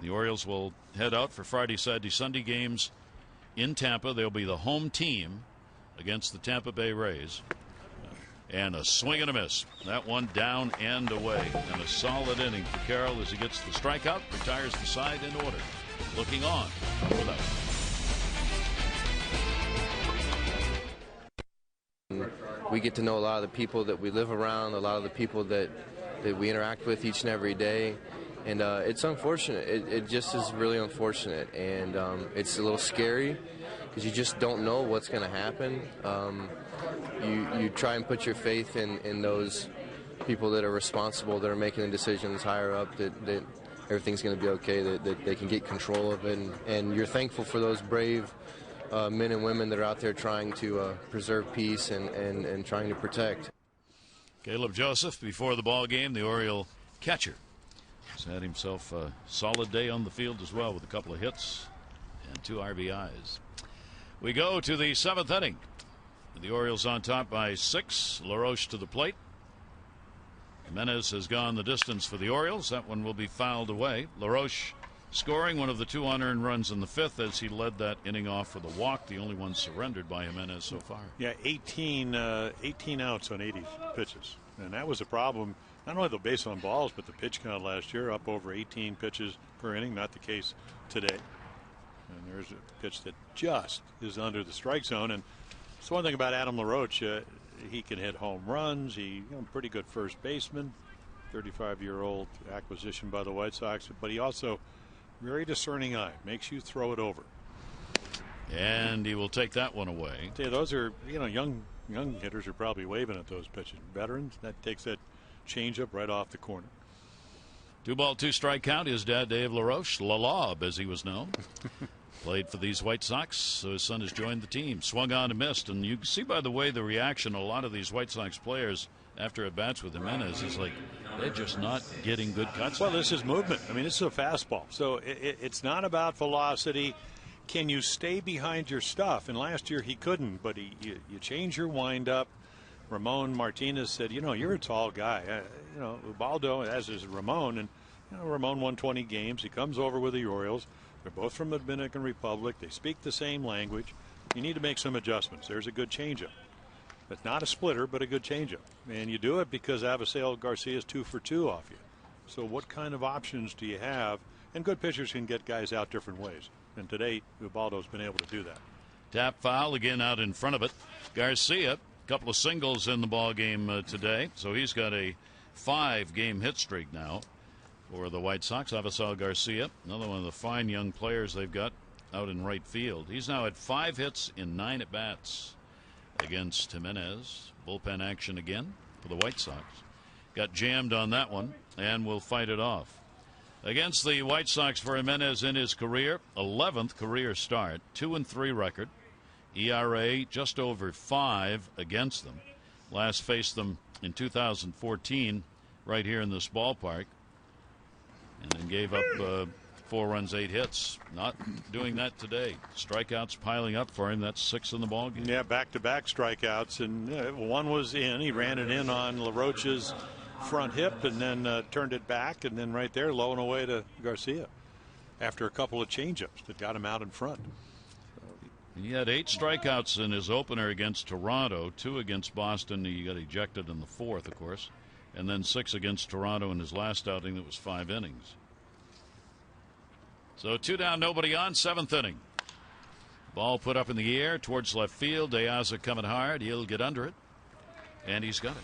The Orioles will head out for Friday, Saturday, Sunday games in Tampa. They'll be the home team against the Tampa Bay Rays. And a swing and a miss. That one down and away. And a solid inning for Carroll as he gets the strikeout, retires the side in order. Looking on without. We get to know a lot of the people that we live around, a lot of the people that we interact with each and every day. And it's unfortunate. It just is really unfortunate. And it's a little scary because you just don't know what's going to happen. You try and put your faith in those people that are responsible, that are making the decisions higher up, that everything's going to be okay, that they can get control of it. And you're thankful for those brave men and women that are out there trying to preserve peace and trying to protect. Caleb Joseph, before the ball game, the Oriole catcher, has had himself a solid day on the field as well with a couple of hits and 2 RBIs. We go to the 7th inning. The Orioles on top by 6. LaRoche to the plate. Jimenez has gone the distance for the Orioles. That one will be fouled away. LaRoche scoring one of the 2 unearned runs in the 5th as he led that inning off for the walk, the only one surrendered by Jimenez so far. Yeah, 18 outs on 80 pitches. And that was a problem, not only the base on balls, but the pitch count last year, up over 18 pitches per inning. Not the case today. And there's a pitch that just is under the strike zone. And So one thing about Adam LaRoche, he can hit home runs. He pretty good first baseman, 35-year-old acquisition by the White Sox, but he also very discerning eye, makes you throw it over. And he will take that one away. Those are, young hitters are probably waving at those pitches. Veterans, that takes that changeup right off the corner. 2-ball, 2-strike count. His dad, Dave LaRoche, LaLob as he was known, played for these White Sox, so his son has joined the team. Swung on and missed, and you can see by the way the reaction of a lot of these White Sox players after at-bats with Jimenez is like they're just not getting good cuts. Well, this is movement. I mean, this is a fastball, so it's not about velocity. Can you stay behind your stuff? And last year he couldn't, but you change your windup. Ramon Martinez said, you're a tall guy. Ubaldo, as is Ramon, and Ramon won 20 games. He comes over with the Orioles. They're both from the Dominican Republic. They speak the same language. You need to make some adjustments. There's a good changeup. It's not a splitter, but a good changeup. And you do it because Avisail Garcia is 2 for 2 off you. So what kind of options do you have? And good pitchers can get guys out different ways. And today, Ubaldo's been able to do that. Tap foul again out in front of it. Garcia, a couple of singles in the ball game today. So he's got a 5-game hit streak now for the White Sox. Avisail Garcia, another one of the fine young players they've got out in right field. He's now at 5 hits in 9 at-bats against Jimenez. Bullpen action again for the White Sox. Got jammed on that one and will fight it off. Against the White Sox for Jimenez in his career, 11th career start, 2-3 record. ERA just over 5 against them. Last faced them in 2014 right here in this ballpark. And then gave up 4 runs, 8 hits. Not doing that today. Strikeouts piling up for him. That's 6 in the ballgame. Yeah, back-to-back strikeouts. And one was in. He ran it in on LaRoche's front hip and then turned it back. And then right there, low and away to Garcia after a couple of changeups that got him out in front. He had 8 strikeouts in his opener against Toronto, 2 against Boston. He got ejected in the 4th, of course. And then 6 against Toronto in his last outing that was 5 innings. So 2 down, nobody on, 7th inning. Ball put up in the air towards left field. De Aza coming hard. He'll get under it. And he's got it.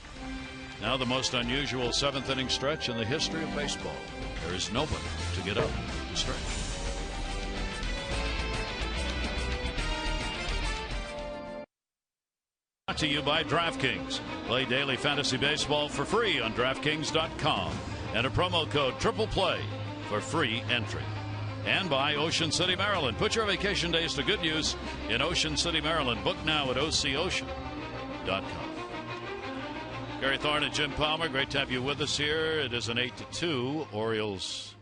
Now the most unusual 7th inning stretch in the history of baseball. There is nobody to get up the stretch. Brought to you by DraftKings. Play daily fantasy baseball for free on DraftKings.com. And a promo code TRIPLEPLAY for free entry. And by Ocean City, Maryland. Put your vacation days to good use in Ocean City, Maryland. Book now at OCOcean.com. Gary Thorne and Jim Palmer, great to have you with us here. It is an 8-2 Orioles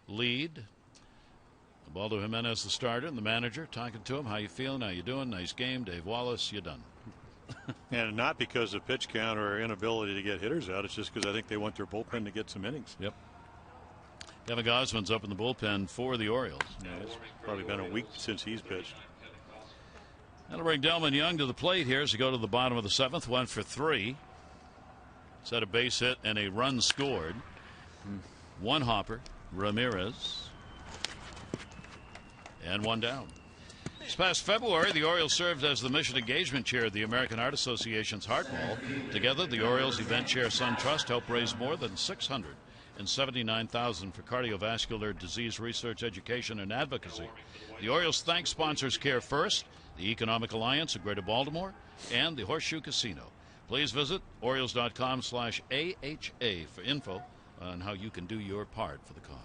lead. Ubaldo Jimenez, the starter, and the manager, talking to him. How you feeling? How you doing? Nice game. Dave Wallace, you done. And not because of pitch count or inability to get hitters out. It's just because I think they want their bullpen to get some innings. Yep. Kevin Gausman's up in the bullpen for the Orioles. Yeah, it's probably been a week since he's pitched. That'll bring Delman Young to the plate here as we go to the bottom of the 7th. 1 for 3. Set a base hit and a run scored. 1 hopper, Ramirez. And 1 down. This past February, the Orioles served as the mission engagement chair of the American Heart Association's Heart Wall. Together, the Orioles Event Chair Sun Trust helped raise more than $679,000 for cardiovascular disease research, education, and advocacy. The Orioles thank sponsors Care First, the Economic Alliance of Greater Baltimore, and the Horseshoe Casino. Please visit Orioles.com/AHA for info on how you can do your part for the cause.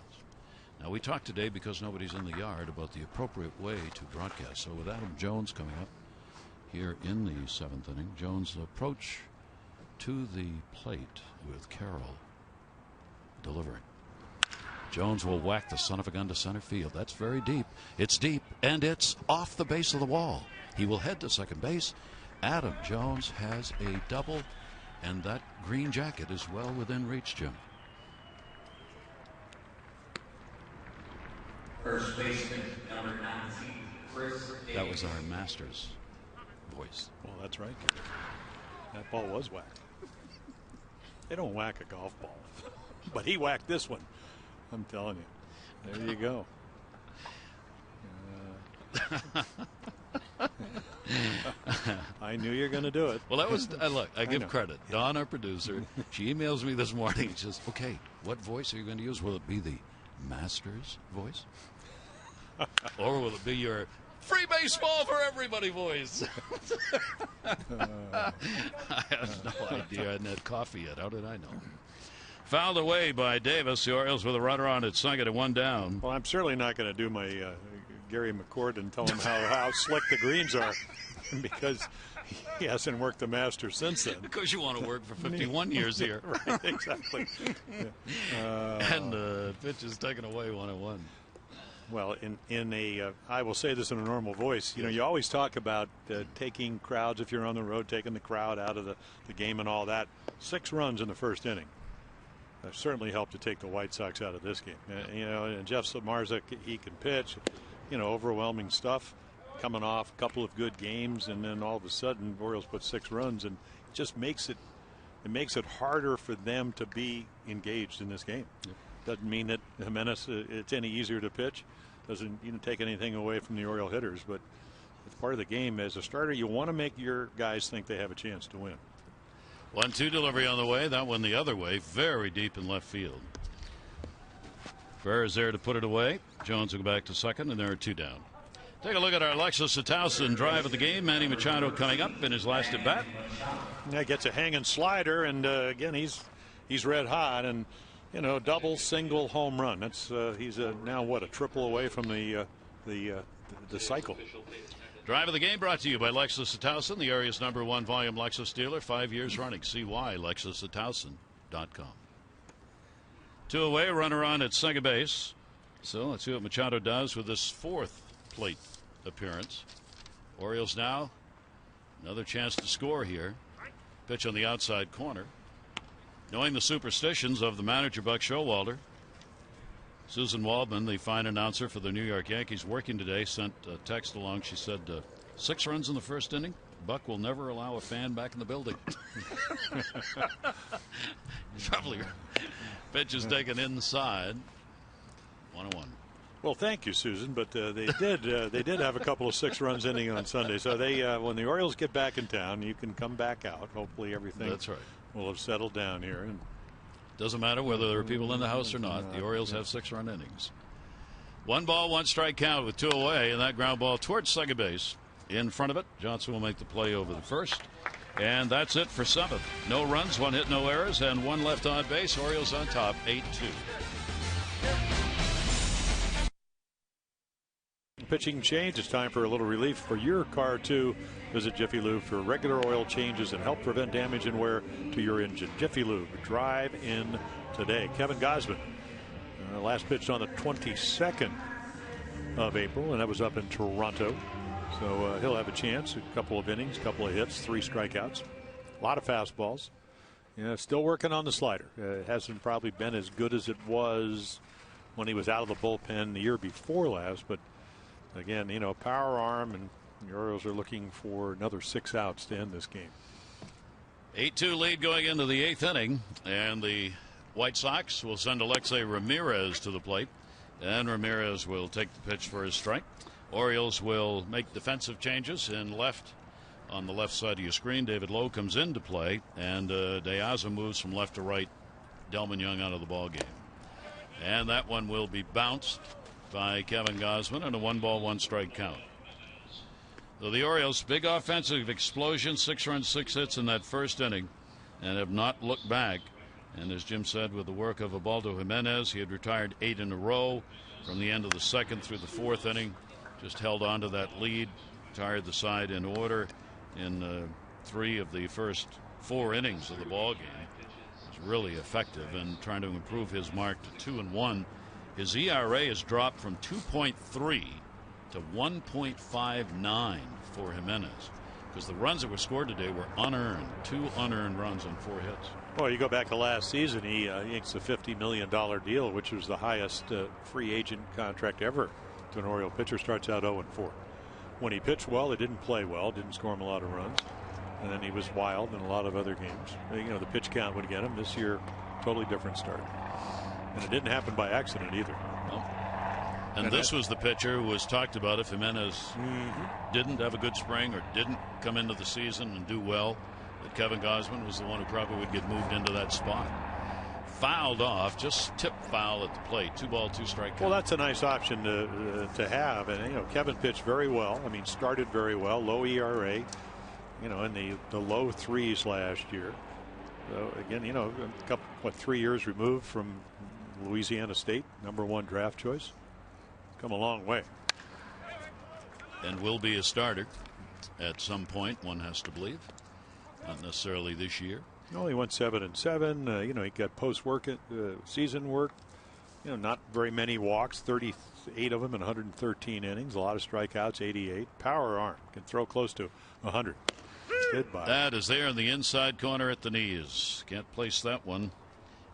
Now, we talked today, because nobody's in the yard, about the appropriate way to broadcast. So with Adam Jones coming up here in the 7th inning, Jones' approach to the plate with Carroll delivering. Jones will whack the son of a gun to center field. That's very deep. It's deep, and it's off the base of the wall. He will head to second base. Adam Jones has a double, and that green jacket is well within reach, Jim. First baseman, number 19, Chris. That was our Masters voice. Well, that's right. That ball was whacked. They don't whack a golf ball. But he whacked this one. I'm telling you. There you go. I knew you were going to do it. Well, that was, look, I give credit. Dawn, our producer, she emails me this morning. She says, okay, what voice are you going to use? Will it be the Masters voice? Or will it be your free baseball for everybody voice? I have no idea. I hadn't had coffee yet. How did I know? Fouled away by Davis. The Orioles with a runner on at second and one down. Well, I'm certainly not going to do my Gary McCord and tell him how slick the greens are, because he hasn't worked the Masters since then. Because you want to work for 51 years here. Right, exactly. And the pitch is taken away 1-1. Well, I will say this in a normal voice. You know, you always talk about taking crowds, if you're on the road, taking the crowd out of the game and all that. 6 runs in the first inning. Certainly helped to take the White Sox out of this game. You know, and Jeff Samardzija, he can pitch. You know, overwhelming stuff. Coming off a couple of good games, and then all of a sudden, Orioles put 6 runs, and it just makes it harder for them to be engaged in this game. Yep. Doesn't mean that Jimenez it's any easier to pitch. Doesn't take anything away from the Oriole hitters, but it's part of the game. As a starter, you want to make your guys think they have a chance to win. 1-2 delivery on the way. That one the other way, very deep in left field. Ferrer is there to put it away. Jones will go back to second, and there are 2 down. Take a look at our Alexis Towson drive of the game. Manny Machado coming up in his last at bat. Yeah, gets a hanging slider, and again he's red hot, and you know, double, single, home run. That's he's now what, a triple away from the cycle. Drive of the game brought to you by Lexus of Towson, the area's #1 volume Lexus dealer, 5 years running. See why. LexusofTowson.com. 2 away, runner on at second base. So let's see what Machado does with this 4th plate appearance. Orioles now another chance to score here. Pitch on the outside corner. Knowing the superstitions of the manager Buck Showalter, Susan Waldman, the fine announcer for the New York Yankees, working today, sent a text along. She said 6 runs in the first inning. Buck will never allow a fan back in the building. Probably. Pitch is taken inside. 1-1. Well, thank you, Susan. But they did have a couple of 6 runs inning on Sunday. So they when the Orioles get back in town, you can come back out. Hopefully everything that's right. will have settled down here. And doesn't matter whether there are people in the house or not. The Orioles have 6-run innings. 1 ball, 1 strike count with 2 away, and that ground ball towards second base. In front of it, Johnson will make the play over the first. And that's it for 7th. No runs, 1 hit, no errors, and 1 left on base. Orioles on top, 8-2. Pitching change. It's time for a little relief for your car too. Visit Jiffy Lube for regular oil changes and help prevent damage and wear to your engine. Jiffy Lube, drive in today. Kevin Gausman last pitched on the 22nd of April, and that was up in Toronto. So he'll have a chance. A couple of innings, couple of hits, 3 strikeouts, a lot of fastballs. Yeah, still working on the slider. It hasn't probably been as good as it was when he was out of the bullpen the year before last, but again, you know, power arm, and the Orioles are looking for another 6 outs to end this game. 8-2 lead going into the 8th inning, and the White Sox will send Alexei Ramirez to the plate, and Ramirez will take the pitch for his strike. Orioles will make defensive changes in left. On the left side of your screen, David Lowe comes into play, and De Aza moves from left to right. Delman Young out of the ball game, and that one will be bounced by Kevin Gausman, and a 1 ball, 1 strike count. So the Orioles, big offensive explosion, 6 runs, 6 hits in that first inning, and have not looked back. And as Jim said, with the work of Ubaldo Jimenez, he had retired 8 in a row from the end of the 2nd through the 4th inning. Just held on to that lead, retired the side in order in 3 of the first 4 innings of the ball game. It was really effective in trying to improve his mark to 2-1. His ERA has dropped from 2.3 to 1.59 for Jimenez, because the runs that were scored today were unearned. 2 unearned runs on 4 hits. Well, you go back to last season, he inks a $50 million deal, which was the highest free agent contract ever to an Oriole pitcher. Starts out 0-4. When he pitched well, it didn't play well, didn't score him a lot of runs, and then he was wild in a lot of other games. You know, the pitch count would get him. This year, totally different start. And it didn't happen by accident either. No. And this was the pitcher who was talked about if Jimenez didn't have a good spring or didn't come into the season and do well, that Kevin Gausman was the one who probably would get moved into that spot. Fouled off, just tipped foul at the plate. 2-2 strike count. Well, that's a nice option to have. And, Kevin pitched very well. I mean, started very well. Low ERA, in the low threes last year. So, again, a couple, 3 years removed from Louisiana State, #1 draft choice. Come a long way. And will be a starter at some point, one has to believe. Not necessarily this year. No, he went 7-7. He got post work, season work. Not very many walks, 38 of them in 113 innings. A lot of strikeouts, 88. Power arm, can throw close to 100. That is there in the inside corner at the knees. Can't place that one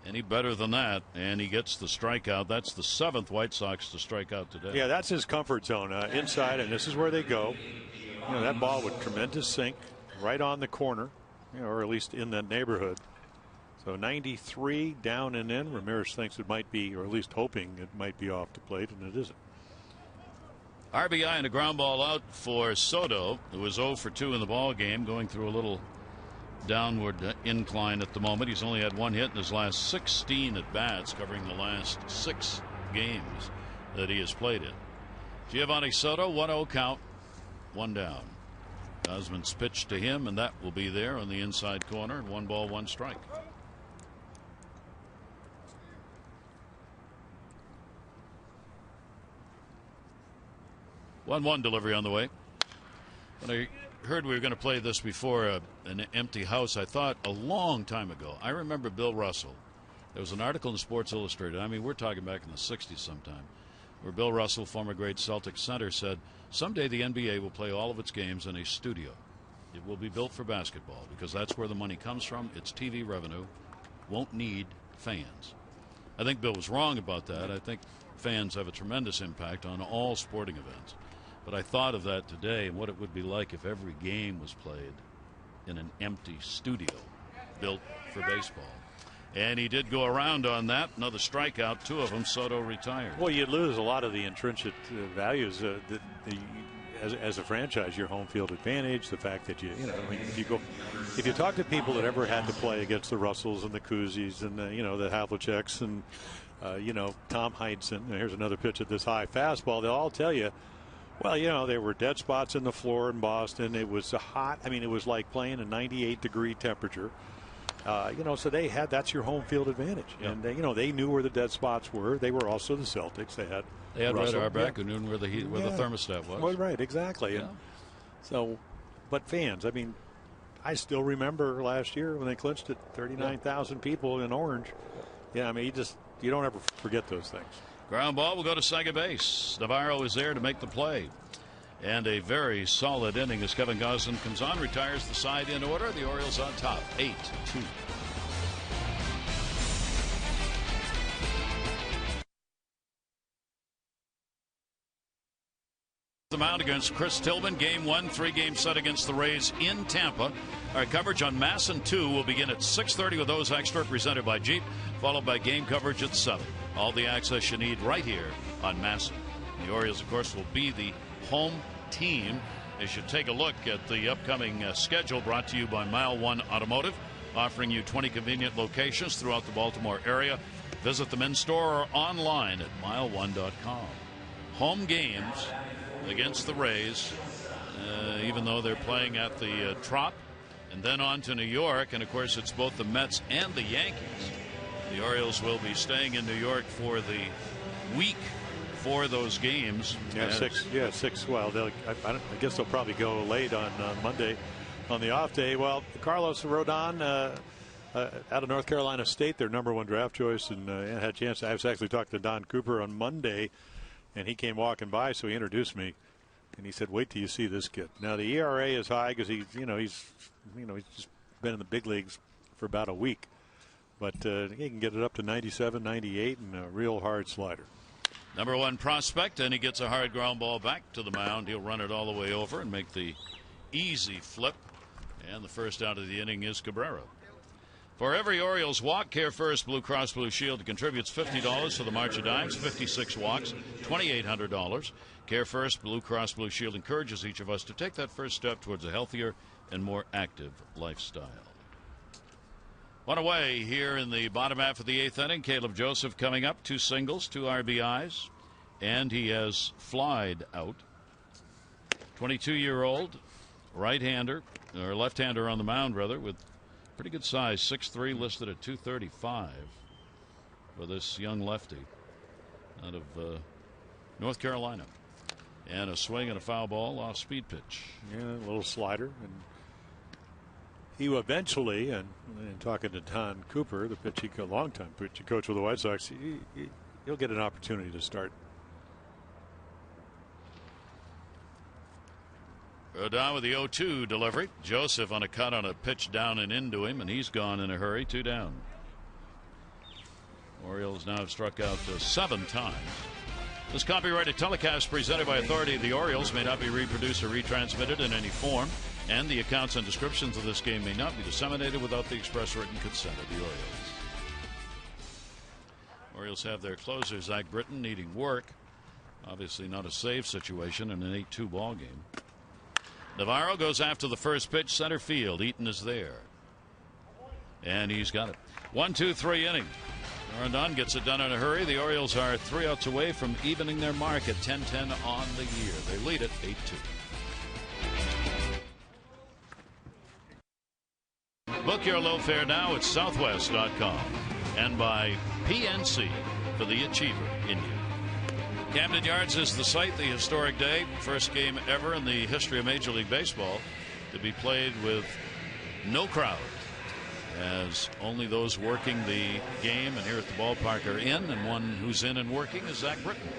any better than that. And he gets the strikeout. That's the 7th White Sox to strike out today. Yeah, that's his comfort zone, inside, and this is where they go. That ball with tremendous sink right on the corner. Or at least in that neighborhood. So 93 down and in. Ramirez thinks it might be, or at least hoping it might be off the plate, and it isn't. RBI and a ground ball out for Soto, who was 0 for 2 in the ball game, going through a little downward incline at the moment. He's only had 1 hit in his last 16 at bats, covering the last 6 games that he has played in. Giovanni Soto, 1-0 count, 1 down. Gausman's pitch to him, and that will be there on the inside corner. 1 ball, 1 strike. One delivery on the way. When I heard we were going to play this before an empty house, I thought a long time ago. I remember Bill Russell. There was an article in Sports Illustrated. I mean, we're talking back in the 60s sometime, where Bill Russell, former great Celtic center, said, someday the NBA will play all of its games in a studio. It will be built for basketball because that's where the money comes from. It's TV revenue. Won't need fans. I think Bill was wrong about that. I think fans have a tremendous impact on all sporting events. But I thought of that today and what it would be like if every game was played in an empty studio built for baseball. And he did go around on that. Another strikeout, 2 of them. Soto retired. Well, you'd lose a lot of the intrinsic values as a franchise, your home field advantage, the fact that if you talk to people that ever had to play against the Russells and the Kuzis and the Havliceks and Tom Heinsohn, here's another pitch at this high fastball, they'll all tell you, well, there were dead spots in the floor in Boston. It was hot. I mean, it was like playing a 98-degree temperature. So that's your home field advantage. Yep. And they knew where the dead spots were. They were also the Celtics. They had Red Auerbach, who knew where the thermostat was. Well, right, exactly. Yeah. And but fans, I mean, I still remember last year when they clinched it, 39,000 people in orange. Yeah, I mean, you don't ever forget those things. Ground ball will go to second base. Navarro is there to make the play. And a very solid inning as Kevin Gausman comes on, retires the side in order. The Orioles on top, 8-2. The mound against Chris Tillman. Game 1, 3-game set against the Rays in Tampa. Our coverage on MASN 2 will begin at 6:30 with those extra presented by Jeep, followed by game coverage at 7. All the access you need right here on MASN. The Orioles, of course, will be the home team as you take a look at the upcoming schedule, brought to you by Mile 1 Automotive, offering you 20 convenient locations throughout the Baltimore area. Visit them in store or online at mile1.com. Home games against the Rays, even though they're playing at the Trop, and then on to New York, and of course it's both the Mets and the Yankees. The Orioles will be staying in New York for the week for those games. Yeah, six. Well, I guess they'll probably go late on Monday on the off day. Well, Carlos Rodon out of North Carolina State, their #1 draft choice, and had a chance. I was actually talking to Don Cooper on Monday, and he came walking by, so he introduced me, and he said, "Wait till you see this kid." Now the ERA is high because he's just been in the big leagues for about a week, but he can get it up to 97, 98, and a real hard slider. #1 prospect, and he gets a hard ground ball back to the mound. He'll run it all the way over and make the easy flip. And the first out of the inning is Cabrera. For every Orioles walk, Care First Blue Cross Blue Shield contributes $50 to the March of Dimes. 56 walks, $2,800. Care First Blue Cross Blue Shield encourages each of us to take that first step towards a healthier and more active lifestyle. One away here in the bottom half of the 8th inning. Caleb Joseph coming up, 2 singles, 2 RBIs, and he has flied out. 22-year-old right-hander, or left-hander on the mound, rather, with pretty good size, 6'3", listed at 235 for this young lefty out of North Carolina. And a swing and a foul ball off speed pitch. Yeah, a little slider. And he eventually, and talking to Don Cooper, the longtime pitching coach with the White Sox, he'll get an opportunity to start. Rodon with the 0-2 delivery. Joseph on a cut on a pitch down and into him, and he's gone in a hurry. 2 down. Orioles now have struck out 7 times. This copyrighted telecast presented by authority of the Orioles may not be reproduced or retransmitted in any form, and the accounts and descriptions of this game may not be disseminated without the express written consent of the Orioles. Orioles have their closer, Zach Britton, needing work. Obviously not a save situation in an 8-2 ball game. Navarro goes after the first pitch, center field. Eaton is there. And he's got it. 1-2-3 inning. Rondon gets it done in a hurry. The Orioles are 3 outs away from evening their mark at 10-10 on the year. They lead it 8-2. Book your low fare now at Southwest.com and by PNC for the Achiever in you. Camden Yards is the site, the historic day. First game ever in the history of Major League Baseball to be played with no crowd, as only those working the game and here at the ballpark are in, and one who's in and working is Zach Britton.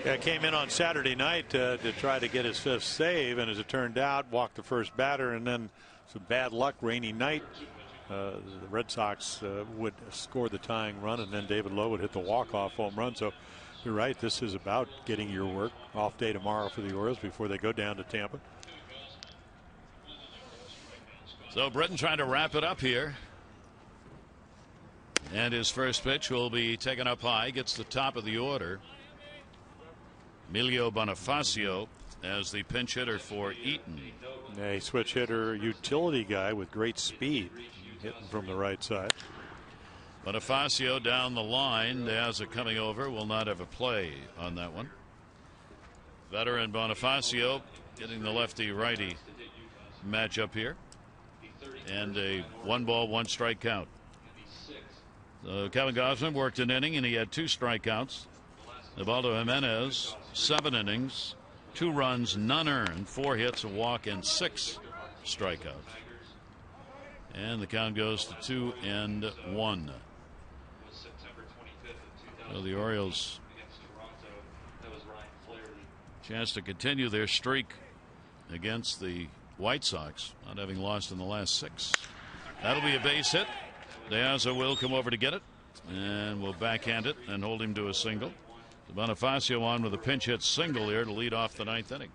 Yeah, came in on Saturday night to try to get his 5th save, and as it turned out, walked the first batter, and then some bad luck, rainy night. The Red Sox would score the tying run, and then David Lowe would hit the walk-off home run. So you're right, this is about getting your work. Off day tomorrow for the Orioles before they go down to Tampa. So Britton trying to wrap it up here. And his first pitch will be taken up high. Gets the top of the order. Emilio Bonifacio as the pinch hitter for Eaton. A switch hitter, utility guy with great speed, hitting from the right side. Bonifacio down the line. De Aza coming over. Will not have a play on that one. Veteran Bonifacio getting the lefty-righty matchup here. And a 1-ball, 1-strike count. Kevin Gausman worked an inning and he had 2 strikeouts. Ubaldo Jimenez, 7 innings, 2 runs, none earned, 4 hits, a walk, and 6 strikeouts. And the count goes to 2-1. So the Orioles chance to continue their streak against the White Sox, not having lost in the last 6. That'll be a base hit. De Aza will come over to get it and will backhand it and hold him to a single. Bonifacio on with a pinch hit single here to lead off the 9th inning.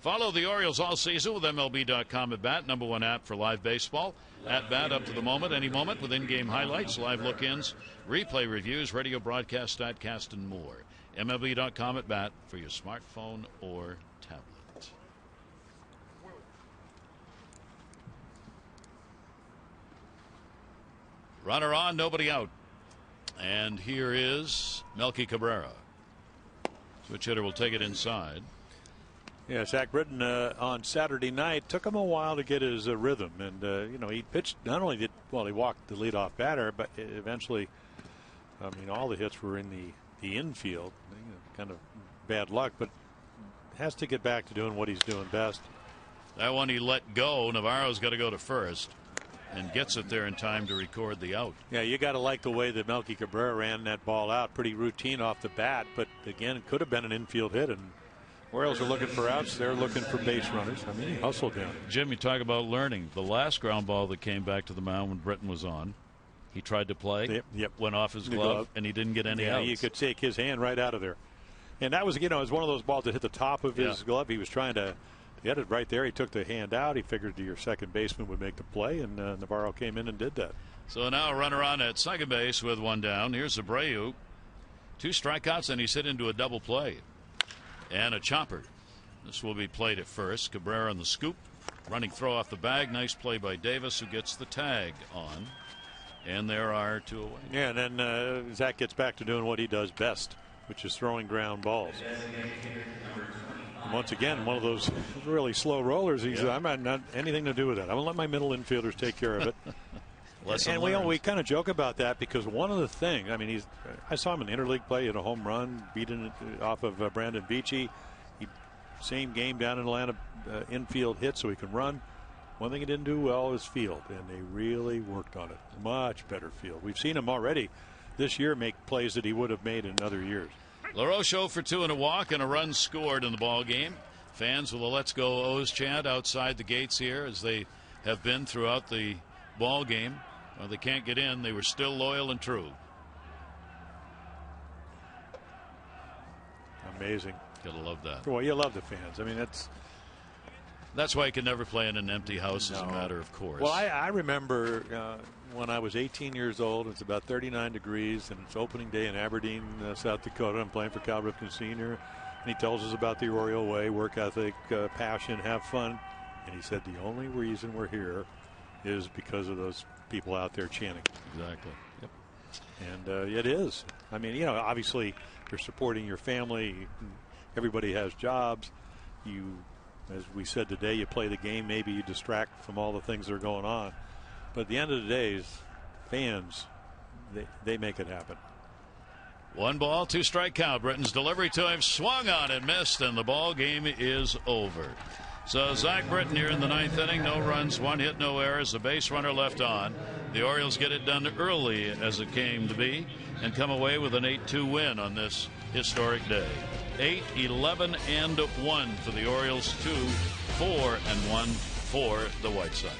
Follow the Orioles all season with mlb.com at bat, #1 app for live baseball. At bat up to the moment, any moment, with in-game highlights, live look-ins, replay reviews, radio broadcast, statcast, and more. mlb.com at bat for your smartphone or tablet. Runner on, nobody out. And here is Melky Cabrera. Switch hitter will take it inside. Yeah, Zach Britton on Saturday night took him a while to get his rhythm, and you know, he pitched. Not only did he walked the leadoff batter, but eventually, I mean, all the hits were in the infield. Kind of bad luck, but has to get back to doing what he's doing best. That one he let go. Navarro's got to go to first, and gets it there in time to record the out. Yeah, you got to like the way that Melky Cabrera ran that ball out. Pretty routine off the bat, but again, it could have been an infield hit, and Orioles are looking for outs. They're looking for base runners. I mean, he hustled down. Jim, you talk about learning. The last ground ball that came back to the mound when Britton was on, he tried to play, went off his glove, and he didn't get any outs. You could take his hand right out of there. And that was, you know, it was one of those balls that hit the top of his glove. He was trying to He had it right there. He took the hand out. He figured your second baseman would make the play, and Navarro came in and did that. So now a runner on at second base with one down. Here's Abreu. 2 strikeouts, and he's hit into a double play. And a chopper. This will be played at first. Cabrera on the scoop. Running throw off the bag. Nice play by Davis, who gets the tag on. And there are 2 away. Yeah, and then Zach gets back to doing what he does best, which is throwing ground balls. And once again, one of those really slow rollers. I'm not anything to do with that. I'm going to let my middle infielders take care of it. And we kind of joke about that because one of the things, I mean, I saw him in interleague play, hit a home run, beating it off of Brandon Beachy. Same game down in Atlanta, infield hit so he can run. One thing he didn't do well is field, and they really worked on it. Much better field. We've seen him already this year make plays that he would have made in other years. LaRoche 0 for 2 and a walk, and a run scored in the ball game. Fans with a "Let's Go O's" chant outside the gates here, as they have been throughout the ball game. Well, they can't get in. They were still loyal and true. Amazing. Gotta love that. Well, you love the fans. I mean, that's why you can never play in an empty house, as a matter of course. Well, I remember when I was 18 years old. It's about 39 degrees, and it's opening day in Aberdeen, South Dakota. I'm playing for Cal Ripken Sr., and he tells us about the Oriole way, work ethic, passion, have fun. And he said the only reason we're here is because of those people out there chanting. Exactly. Yep. And it is. I mean, obviously you're supporting your family. Everybody has jobs. As we said today, you play the game. Maybe you distract from all the things that are going on. But at the end of the day, fans, they make it happen. 1 ball, 2 strike count. Britton's delivery to him, swung on and missed, and the ball game is over. So Zach Britton here in the 9th inning. No runs, 1 hit, no errors. A base runner left on. The Orioles get it done early as it came to be and come away with an 8-2 win on this historic day. 8-11-1 for the Orioles, 2-4-1 for the White Sox.